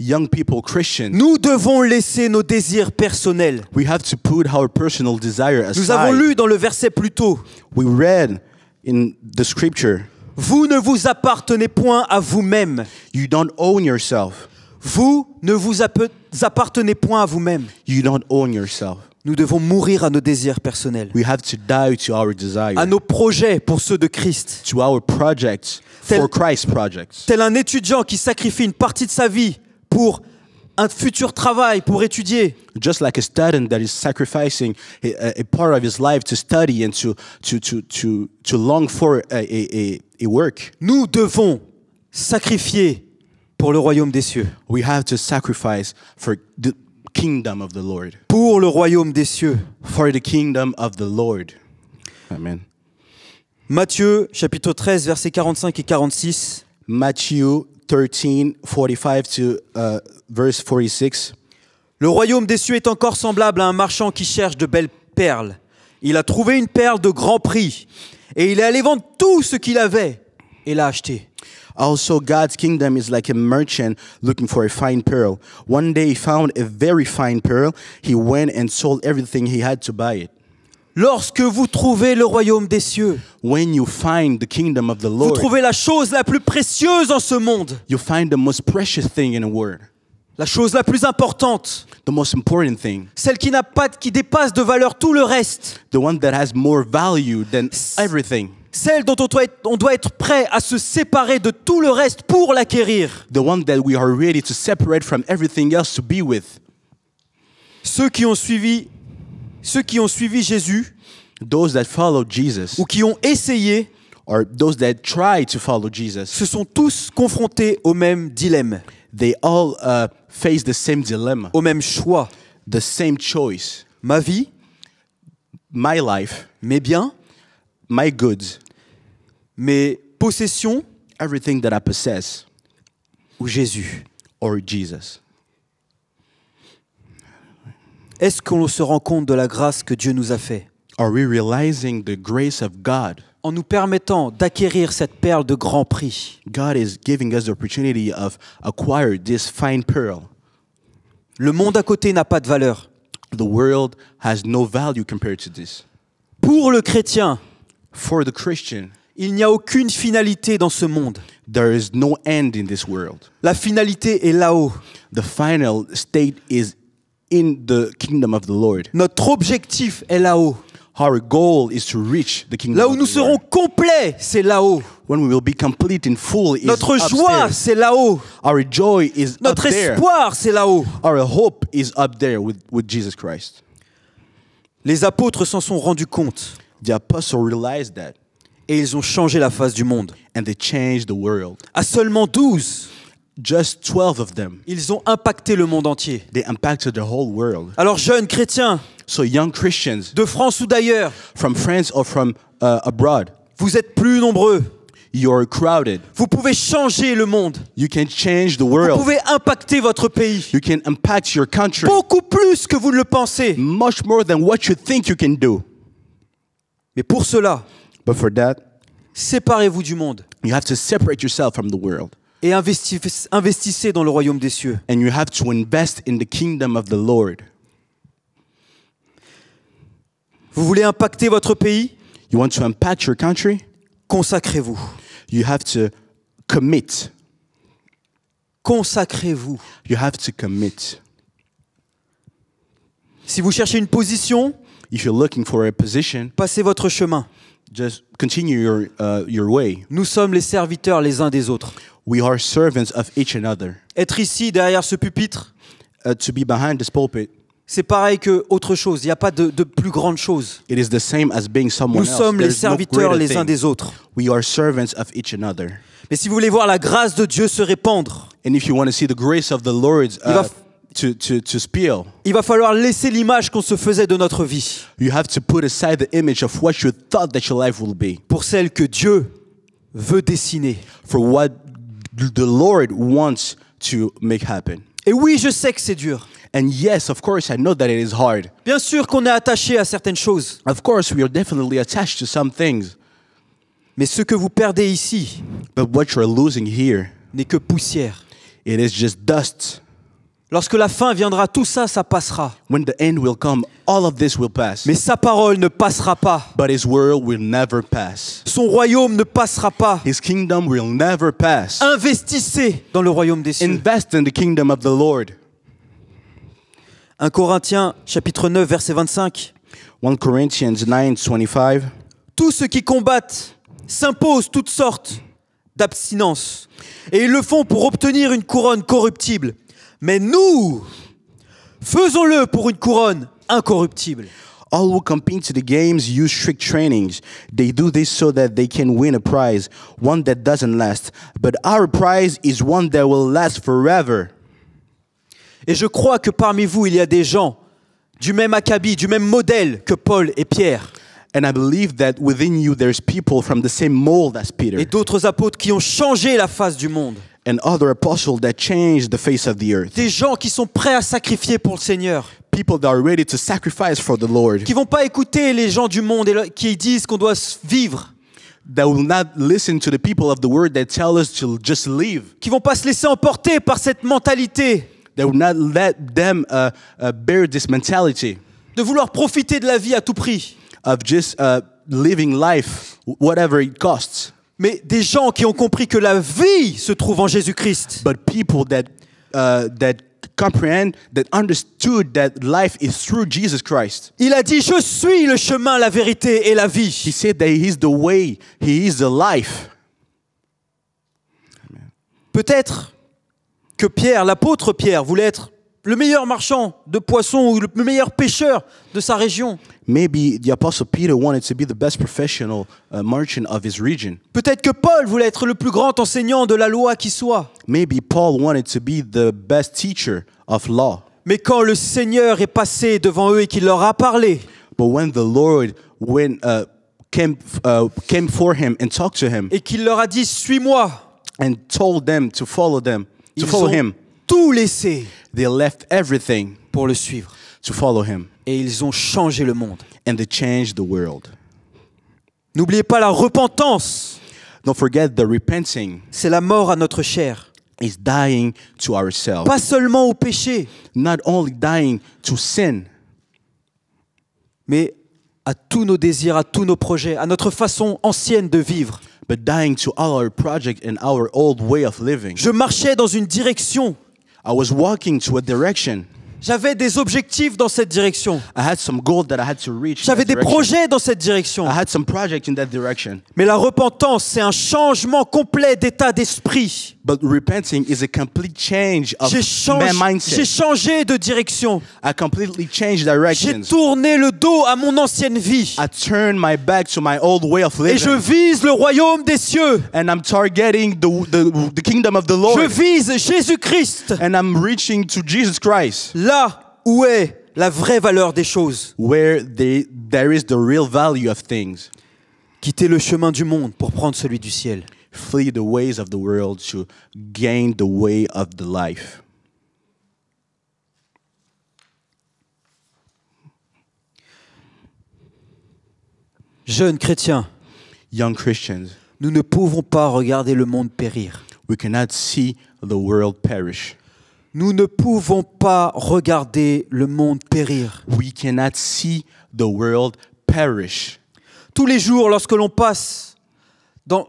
Young people, Christians, nous devons laisser nos désirs personnels. we have to put our personal desire Nous avons aside. lu dans le verset plus tôt, We read in the scripture, vous ne vous appartenez point à vous-même. you don't own yourself. Vous ne vous appartenez point à vous-même. You don't own yourself. Nous devons mourir à nos désirs personnels, We have to die to our desire, à nos projets pour ceux de Christ. to our projects, Tel- for Christ's projects. Tel un étudiant qui sacrifie une partie de sa vie pour un futur travail, pour étudier. Just like a student that is sacrificing a part of his life to study and to long for a work. Nous devons sacrifier pour le royaume des cieux. We have to sacrifice for the kingdom of the Lord. Pour le royaume des cieux. For the kingdom of the Lord. Amen. Matthieu, chapitre 13, versets 45 et 46. Matthew 13, 45 to verse 46. Le royaume des cieux est encore semblable à un marchand qui cherche de belles perles. Il a trouvé une perle de grand prix et il est allé vendre tout ce qu'il avait et l'a achetée. Also, God's kingdom is like a merchant looking for a fine pearl. One day he found a very fine pearl. He went and sold everything he had to buy it. Lorsque vous trouvez le royaume des cieux, When you find the kingdom of the vous Lord, trouvez la chose la plus précieuse en ce monde, you find the most precious thing in the world, la chose la plus importante, the most important thing, celle qui dépasse de valeur tout le reste, the one that has more value than everything, celle dont on doit être prêt à se séparer de tout le reste pour l'acquérir. the one that we are ready to separate from everything else to be with. Ceux qui ont suivi Jésus Those that follow Jesus ou qui ont essayé or those that try to follow Jesus, se sont tous confrontés au même dilemme, they all face the same dilemma, au même choix. the same choice. Ma vie, My life, mes biens, my goods, mes possessions everything that I possess, ou Jésus? or Jesus. Est-ce qu'on se rend compte de la grâce que Dieu nous a fait Are we realizing the grace of God? en nous permettant d'acquérir cette perle de grand prix? God is giving us the opportunity of acquire this fine pearl. Le monde à côté n'a pas de valeur. The world has no value compared to this. Pour le chrétien, For the Christian, il n'y a aucune finalité dans ce monde. there is no end in this world. La finalité est là-haut. The final state is in the kingdom of the Lord. Notre objectif est là-haut. Our goal is to reach the kingdom Là où of nous the serons Lord. complets, c'est là-haut. When we will be complete in full is Notre joie, upstairs. c'est là-haut. Our joy is Notre up there. espoir, c'est là-haut. Our hope is up there with Jesus Christ. Les apôtres s'en sont rendus compte The apostles realized that, et ils ont changé la face du monde. and they changed the world. À seulement 12, Just 12 of them, ils ont impacté le monde entier. they impacted the whole world. Alors jeunes chrétiens, So young Christians de France ou d'ailleurs, from France or from abroad, vous êtes plus nombreux. you're crowded. Vous pouvez changer le monde. You can change the Vous world. pouvez impacter votre pays. You can impact your country Beaucoup plus que vous ne le pensez. much more than what you think you can do. Mais pour cela, But for that, séparez-vous du monde you have to separate yourself from the world. et investissez dans le royaume des cieux. And you have to invest in the kingdom of the Lord. Vous voulez impacter votre pays? You want to impact your country? Consacrez-vous. You have to commit. Consacrez-vous. You have to commit. Si vous cherchez une position, If you're looking for a position, passez votre chemin. just continue your way. Nous sommes les serviteurs les uns des autres. We are servants of each another. Être ici derrière ce pupitre, To be behind this pulpit, c'est pareil que autre chose. Il n'y a pas de plus grande chose. it is the same as being someone Nous else. sommes les There's no serviteurs greater les uns thing. des autres. We are servants of each another. Mais si vous voulez voir la grâce de Dieu se répandre, And if you want to see the grace of the Lord va- to spill, il va falloir laisser l'image qu'on se faisait de notre vie you have to put aside the image of what you thought that your life will be pour celle que Dieu veut dessiner. for what the Lord wants to make happen. Et oui, je sais que c'est dur. And yes, of course, I know that it is hard. Bien sûr qu'on est attaché à certaines choses. Of course, we are definitely attached to some things. Mais ce que vous perdez ici But what you're losing here, n'est que poussière. it is just dust. Lorsque la fin viendra, tout ça, ça passera. When the end will come, all of this will pass. Mais sa parole ne passera pas. But his world will never pass. Son royaume ne passera pas. His kingdom will never pass. Investissez dans le royaume des cieux. Invest in the kingdom of the Lord. 1 Corinthiens chapitre 9 verset 25. 1 Corinthians 9:25. Tous ceux qui combattent s'imposent toutes sortes d'abstinence. Et ils le font pour obtenir une couronne corruptible. Mais nous, faisons-le pour une couronne incorruptible. All who compete to the games use strict trainings. They do this so that they can win a prize, one that doesn't last. But our prize is one that will last forever. Et je crois que parmi vous, il y a des gens du même acabit, du même modèle que Paul et Pierre. And I believe that within you there's people from the same mold as Peter Et d'autres apôtres qui ont changé la face du monde. and other apostles that changed the face of the earth. Des gens qui sont prêts à sacrifier pour le Seigneur. People that are ready to sacrifice for the Lord. Qui vont pas écouter les gens du monde qui disent qu'on doit vivre. That will not listen to the people of the world that tell us to just live. Qui vont pas se laisser emporter par cette mentalité. That will not let them bear this mentality De vouloir profiter de la vie à tout prix. of just living life, whatever it costs. Mais des gens qui ont compris que la vie se trouve en Jésus-Christ. But people that comprehend, that understood that life is through Jesus Christ. Il a dit, je suis le chemin, la vérité et la He vie. said that He's the way, He is the life. Peut-être que Pierre, l'apôtre Pierre, voulait être le meilleur marchand de poissons ou le meilleur pêcheur de sa région. Maybe the Apostle Peter wanted to be the best professional merchant of his region. Peut-être que Paul voulait être le plus grand enseignant de la loi qui soit. Maybe Paul wanted to be the best teacher of law. Mais quand le Seigneur est passé devant eux et qu'il leur a parlé, But when the Lord came for him and talked to him et qu'il leur a dit « Suis-moi and told them to follow », ils him, ont tout laissé they left everything pour le suivre. to follow him, Et ils ont changé le monde. and they changed the world. N'oubliez pas la repentance. Don't forget the repenting C'est la mort à notre chair. is dying to ourselves. Pas seulement au péché, Not only dying to sin, mais à tous nos désirs, à tous nos projets, à notre façon ancienne de vivre. but dying to all our project and our old way of living. Je marchais dans une direction. I was walking to a direction. J'avais des objectifs dans cette direction. I had some goal that I had to reach. in J'avais that des direction. projets dans cette direction. I had some project in that direction. Mais la repentance, c'est un changement complet d'état d'esprit. But repenting is a complete change of J'ai mindset. changé de direction. I completely changed J'ai directions. tourné le dos à mon ancienne vie. I turned my back to my old way of Et je living. vise le royaume des cieux. And I'm targeting the kingdom of the Je Lord. vise Jésus-Christ. And I'm reaching to Jesus Christ, Là où est la vraie valeur des choses. where there is the real value of things. Quitter le chemin du monde pour prendre celui du ciel. Flee the ways of the world to gain the way of the life. Jeunes chrétiens, Young Christians, nous ne pouvons pas regarder le monde périr. we cannot see the world perish. Nous ne pouvons pas regarder le monde périr. We cannot see the world perish. Tous les jours, lorsque l'on passe,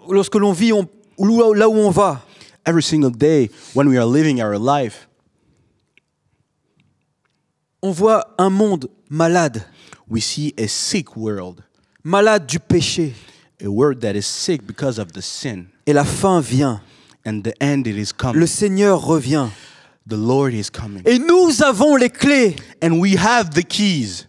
lorsque l'on vit là où on va, Every single day when we are living our life, on voit un monde malade, we see a sick world, malade du péché. a world that is sick because of the sin. Et la fin vient. And the end it is coming. Le Seigneur revient. The Lord is coming. Et nous avons les clés. And we have the keys.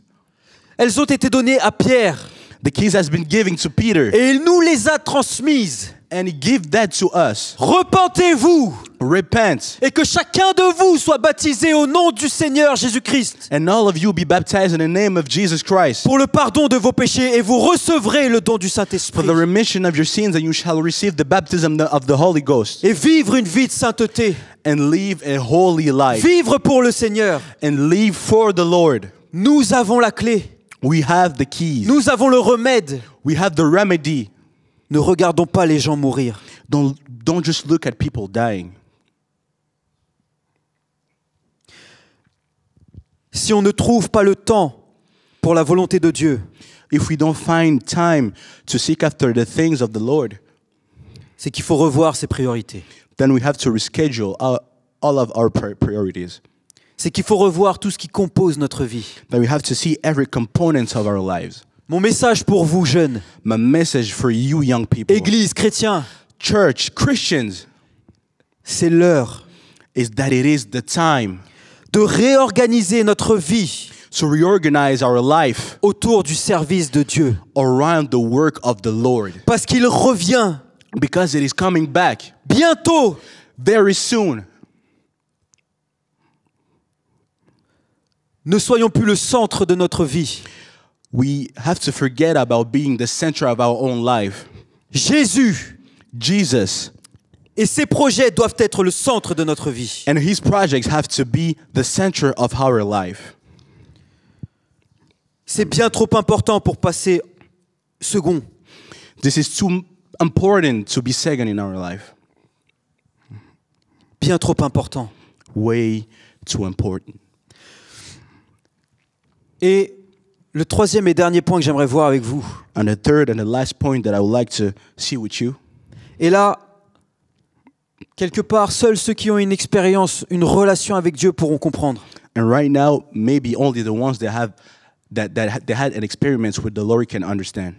Elles ont été données à Pierre. The keys has been given to Peter. Et il nous les a transmises. And he gave that to us. Repentez-vous. Repent. Et que chacun de vous soit baptisé au nom du Seigneur Jésus-Christ. And all of you be baptized in the name of Jesus Christ. Pour le pardon de vos péchés. Et vous recevrez le don du For Saint-Esprit. the remission of your sins, and you shall receive the baptism of the Holy Ghost. Et vivre une vie de sainteté. And live a holy life. Vivre pour le Seigneur. And live for the Lord. Nous avons la clé. We have the keys. Nous avons le remède. We have the remedy. Ne regardons pas les gens mourir. Don't just look at people dying. Si on ne trouve pas le temps pour la volonté de Dieu, If we don't find time to seek after the things of the Lord, c'est qu'il faut revoir ses priorités. then we have to reschedule all of our priorities. C'est qu'il faut revoir tout ce qui compose notre vie. That we have to see every component of our lives. Mon message pour vous, jeunes, My message for you young people, Église, chrétiens, church, Christians, c'est l'heure is that it is the time de réorganiser notre vie to reorganize our life autour du service de Dieu. around the work of the Lord. Parce qu'il revient Because it is coming back bientôt. very soon. Ne soyons plus le centre de notre vie. We have to forget about being the center of our own life. Jésus Jesus et ses projets doivent être le centre de notre vie. and his projects have to be the center of our life. C'est bien trop important pour passer second. This is too important to be second in our life. Bien trop important. Way too important. Et le troisième et dernier point que j'aimerais voir avec vous. And the third and the last point that I would like to see with you. Et là, quelque part, seuls ceux qui ont une expérience, une relation avec Dieu pourront comprendre. And right now, maybe only the ones that have they had an experience with the Lord can understand.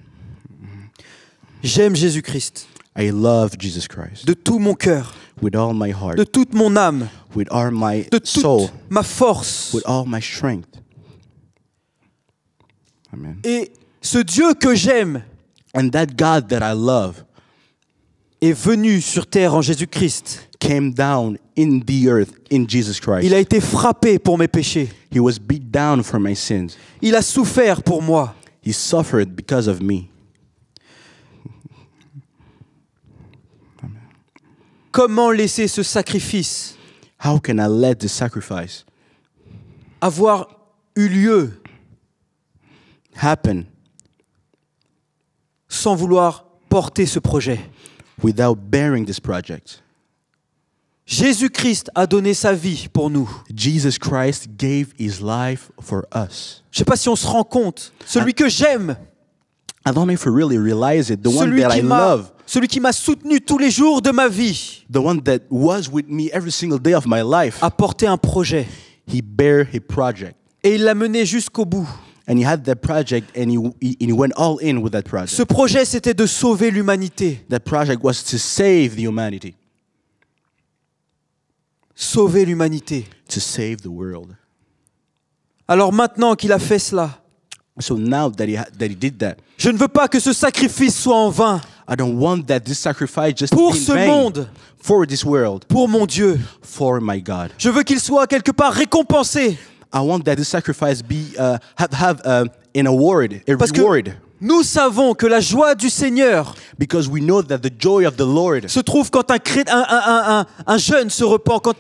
J'aime Jésus-Christ I love Jesus Christ de tout mon cœur. with all my heart, de toute mon âme, with all my de soul, toute ma force. with all my strength. Amen. Et ce Dieu que j'aime And that God that I love est venu sur terre en Jésus-Christ. came down in the earth in Jesus Christ. Il a été frappé pour mes péchés. He was beat down for my sins. Il a souffert pour moi. He suffered because of me. Comment laisser ce sacrifice How can I let this sacrifice avoir eu lieu happen sans vouloir porter ce projet? without bearing this project? Jésus-Christ a donné sa vie pour nous. Jesus Christ gave his life for us. Je ne sais pas si on se rend compte. Celui que j'aime, I don't know if you really realize it. The one celui that I love, qui m'a soutenu tous les jours de ma vie, the one that was with me every single day of my life, a porté un projet. he bare a project. Et il l'a mené jusqu'au bout. And he had that project and he went all in with that project. Ce projet, c'était de sauver l'humanité. That project was to save the humanity, Sauver l'humanité. to save the world. Alors maintenant qu'il a fait cela, So now that he did that, je ne veux pas que ce sacrifice soit en vain I don't want that this sacrifice just pour be in ce vain monde, for this world, pour mon Dieu. for my God. Je veux qu'il soit quelque part récompensé. I want that this sacrifice be have an award, a Parce que reward, nous savons que la joie du Seigneur because we know that the joy of the Lord se trouve quand un jeune se repent, quand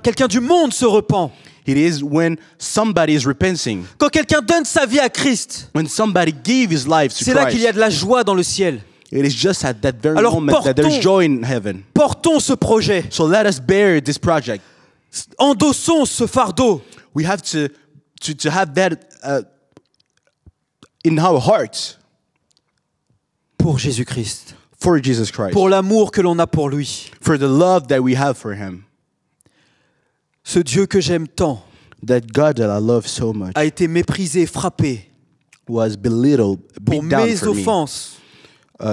quelqu'un du monde se repent, it is when somebody is repenting, quand quelqu'un donne sa vie à Christ. when somebody give his life to C'est là qu'il y a Christ. de la joie dans le ciel. It is just at that very Alors moment that there's portons- joy in heaven. Portons ce projet, So let us bear this project. endossons ce fardeau We have to have that in our hearts pour Jésus-Christ, for Jesus Christ, pour l'amour que l'on a pour lui. for the love that we have for him. Ce Dieu que j'aime tant That God that I love so much a été méprisé, frappé was belittled, pour beat down mes for me, offenses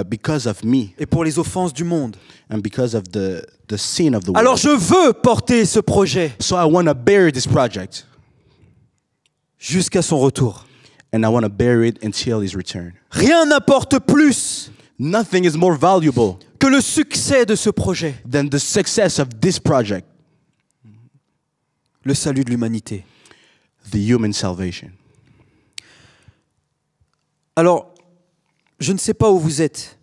because of me et pour les offenses du monde. and because of the sin of the Alors world. je veux porter ce projet So I want to bear this project, jusqu'à son retour. and I want to bear it until his return. Rien n'importe plus Nothing is more valuable que le succès de ce projet, than the success of this project, le salut de l'humanité. the human salvation. Alors, je ne sais pas où vous êtes.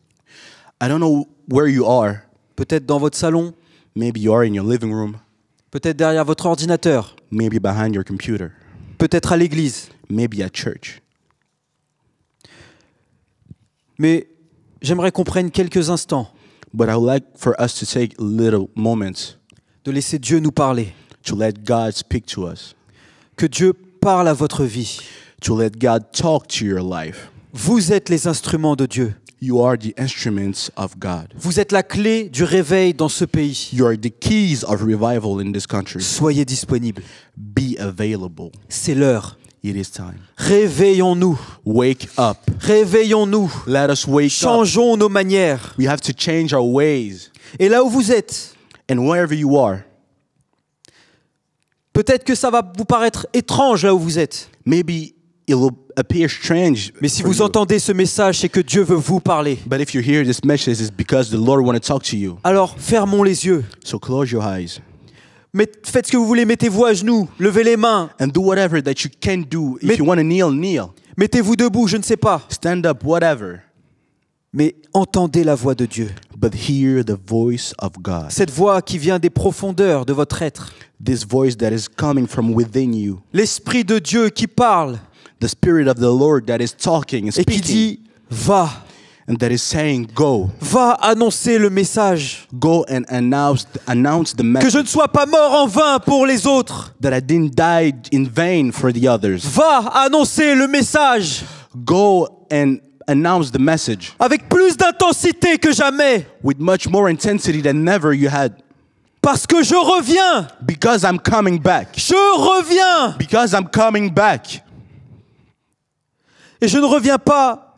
I don't know where you are. Peut-être dans votre salon, Maybe you are in your living room, peut-être derrière votre ordinateur, maybe behind your computer, peut-être à l'église. maybe at church. Mais j'aimerais qu'on prenne quelques instants But I would like for us to take little moments de laisser Dieu nous parler. to let God speak to us, Que Dieu parle à votre vie. to let God talk to your life. Vous êtes les instruments de Dieu. You are the instruments of God. Vous êtes la clé du réveil dans ce pays. You are the keys of revival in this country. Soyez disponibles. Be available. C'est l'heure. It is time. Réveillons-nous. Wake up. Réveillons-nous. Let us wake up. Changeons nos manières. We have to change our ways. Et là où vous êtes, And wherever you are, peut-être que ça va vous paraître étrange là où vous êtes. maybe it will appear strange. Mais si for vous you. entendez ce message, c'est que Dieu veut vous parler. But if you hear this message, it's because the Lord want to talk to you. Alors, fermons les yeux. So close your eyes Faites ce que vous voulez, mettez-vous à genoux, levez les mains, and do whatever that you can do. If Mais- you want to kneel, kneel. mettez-vous debout, je ne sais pas. Stand up, whatever. Mais entendez la voix de Dieu. But hear the voice of God. Cette voix qui vient des profondeurs de votre être. This voice that is coming from within you. L'Esprit de Dieu qui parle The Spirit of the Lord that is talking and et qui speaking. dit « Va, And that is saying, go. va annoncer le message. Go and announce the Que message. je ne sois pas mort en vain pour les autres. That I didn't die in vain for the others. Va annoncer le message Go and announce the message avec plus d'intensité que jamais. with much more intensity than never you had. Parce que je reviens. Because I'm coming back. Je reviens. Because I'm coming back. Et je ne reviens pas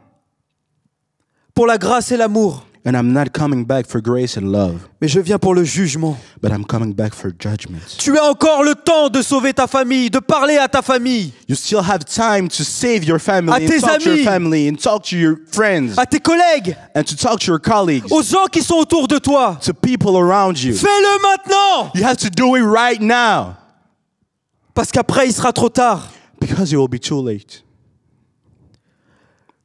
pour la grâce et l'amour. And I'm not coming back for grace and love, mais je viens pour le jugement. but I'm coming back for judgment. Tu as encore le temps de sauver ta famille, de parler à ta famille, You still have time to save your À family tes and talk to amis. your family and talk to your friends à tes collègues, and to talk to your colleagues, aux gens qui sont autour de toi. to people around you. Fais-le maintenant, You have to do it right now parce qu'après il sera trop tard. because it will be too late.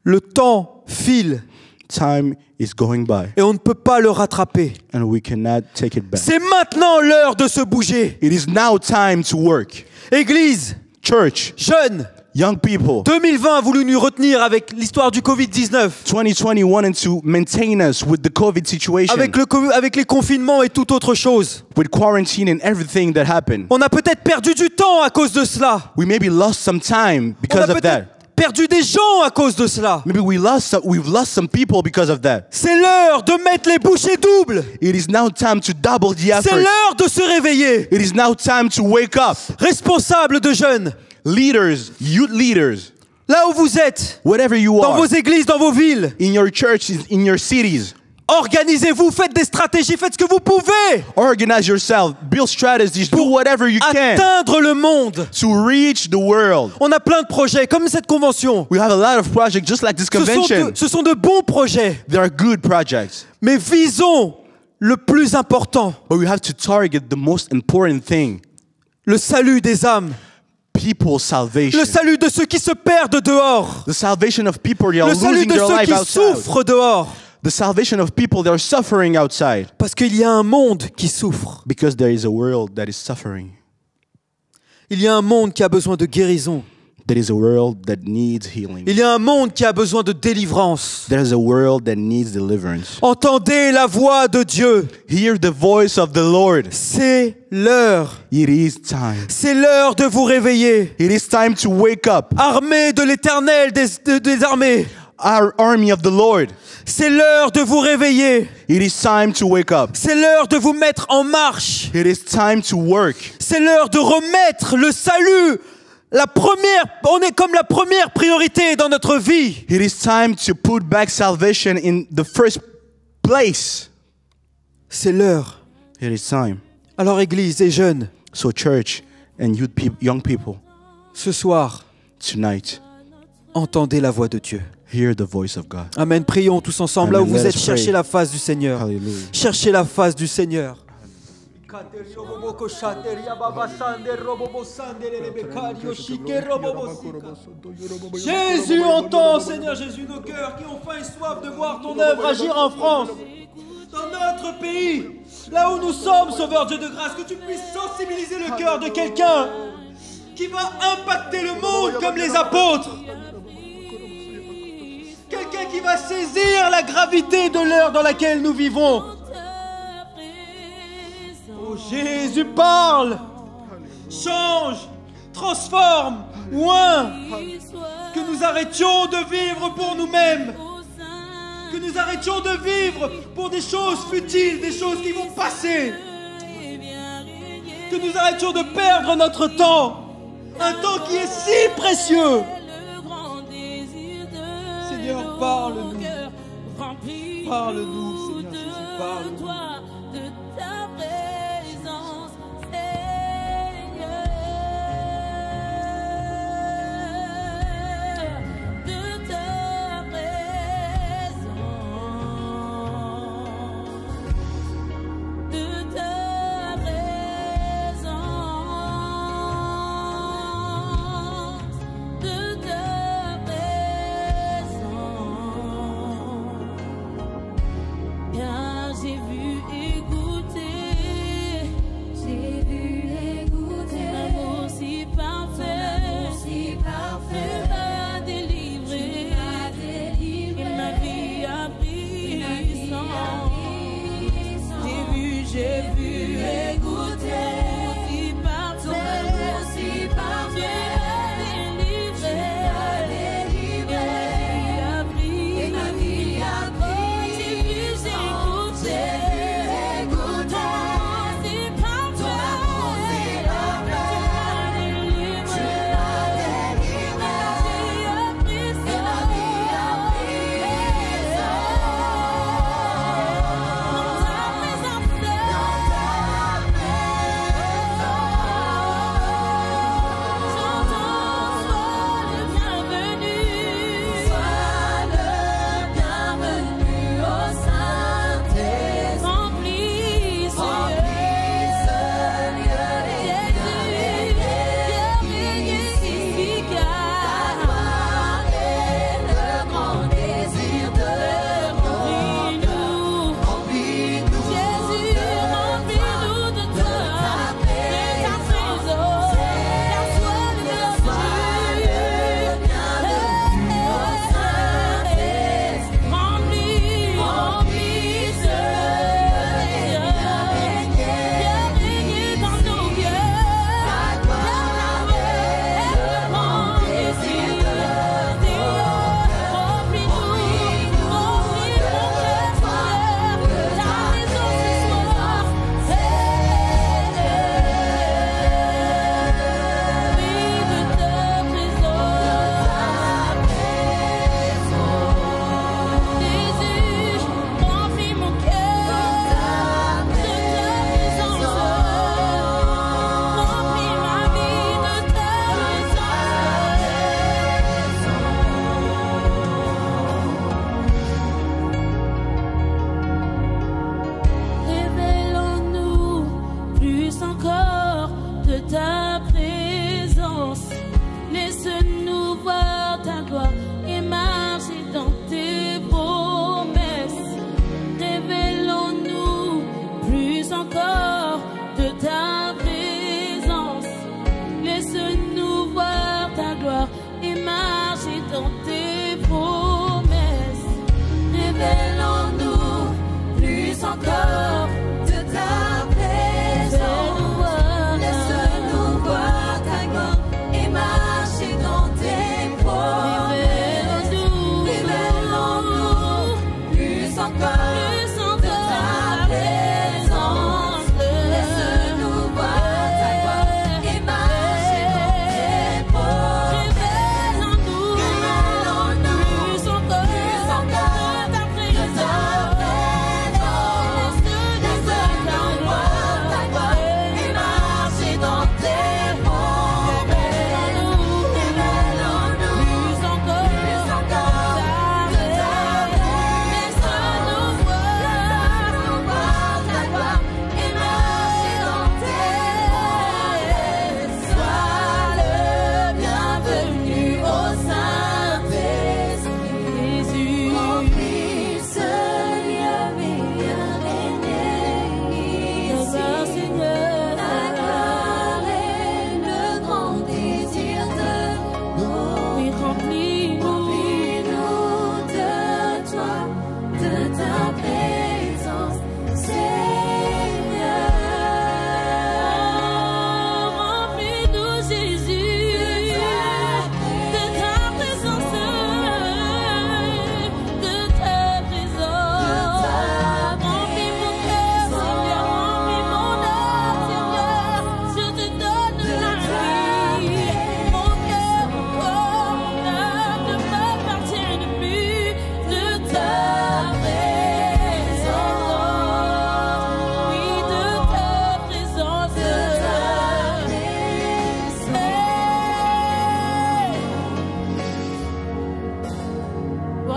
Le temps file Time is going by et on ne peut pas le rattraper. and we cannot take it back. C'est maintenant l'heure de se bouger. It is now time to work. Église, Church, jeunes, young people, 2020 a voulu nous retenir avec l'histoire du Covid-19, 2020 wanted to maintain us with the COVID situation, avec les confinements et toute autre chose. with quarantine and everything that happened. On a peut-être perdu du temps à cause de cela. We maybe lost some time On because a of peut-être that. perdu des gens à cause de cela. Maybe we've lost some people because of that. C'est l'heure de mettre les bouchées doubles. It is now time to double the C'est effort. l'heure de se réveiller. It is now time to wake up. Responsables de jeunes, Leaders, youth leaders, là où vous êtes, whatever you dans are, vos églises, dans vos villes, in your churches, in your cities, organisez-vous, faites des stratégies, faites ce que vous pouvez organize yourself, build strategies, do whatever you can atteindre le monde. to reach the world. On a plein de projets, comme cette convention. We have a lot of projects just like this convention. Ce sont de bons projets, They are good projects, mais visons le plus important, but we have to target the most important thing: le salut des âmes, people's salvation. le salut de ceux qui se perdent dehors, The salvation of people that are le salut losing de their ceux life qui outside. souffrent dehors. The salvation of people that are suffering outside. Parce qu'il y a un monde qui souffre. Because there is a world that is suffering. Il y a un monde qui a besoin de guérison. There is a world that needs healing. Il y a un monde qui a besoin de délivrance. There is a world that needs deliverance. Entendez la voix de Dieu. Hear the voice of the Lord. C'est l'heure. It is time. C'est l'heure de vous réveiller. It is time to wake up. Armée de l'Éternel des armées. Our army of the Lord. C'est l'heure de vous réveiller. It is time to wake up. C'est l'heure de vous mettre en marche. It is time to work. C'est l'heure de remettre le salut. On est comme la première priorité dans notre vie. It is time to put back salvation in the first place. C'est l'heure. It is time. Alors Église et jeunes, So church and young people, ce soir, tonight, entendez la voix de Dieu. hear the voice of God. Amen. Prions tous ensemble. Là où Amen. vous Let êtes, us pray. cherchez la face du Seigneur. Hallelujah. Cherchez la face du Seigneur. Jésus, entend, Seigneur Jésus, nos cœurs qui ont faim et soif de voir ton œuvre agir en France, dans notre pays, là où nous sommes, Sauveur Dieu de grâce, que tu puisses sensibiliser le cœur de quelqu'un qui va impacter le monde comme les apôtres. Quelqu'un qui va saisir la gravité de l'heure dans laquelle nous vivons. Oh, Jésus parle, change, transforme, oint. Que nous arrêtions de vivre pour nous-mêmes. Que nous arrêtions de vivre pour des choses futiles, des choses qui vont passer. Que nous arrêtions de perdre notre temps. Un temps qui est si précieux. Seigneur, parle-nous. Parle-nous, Seigneur Jésus, parle-nous. Car j'ai vu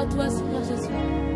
à toi, Seigneur Jésus.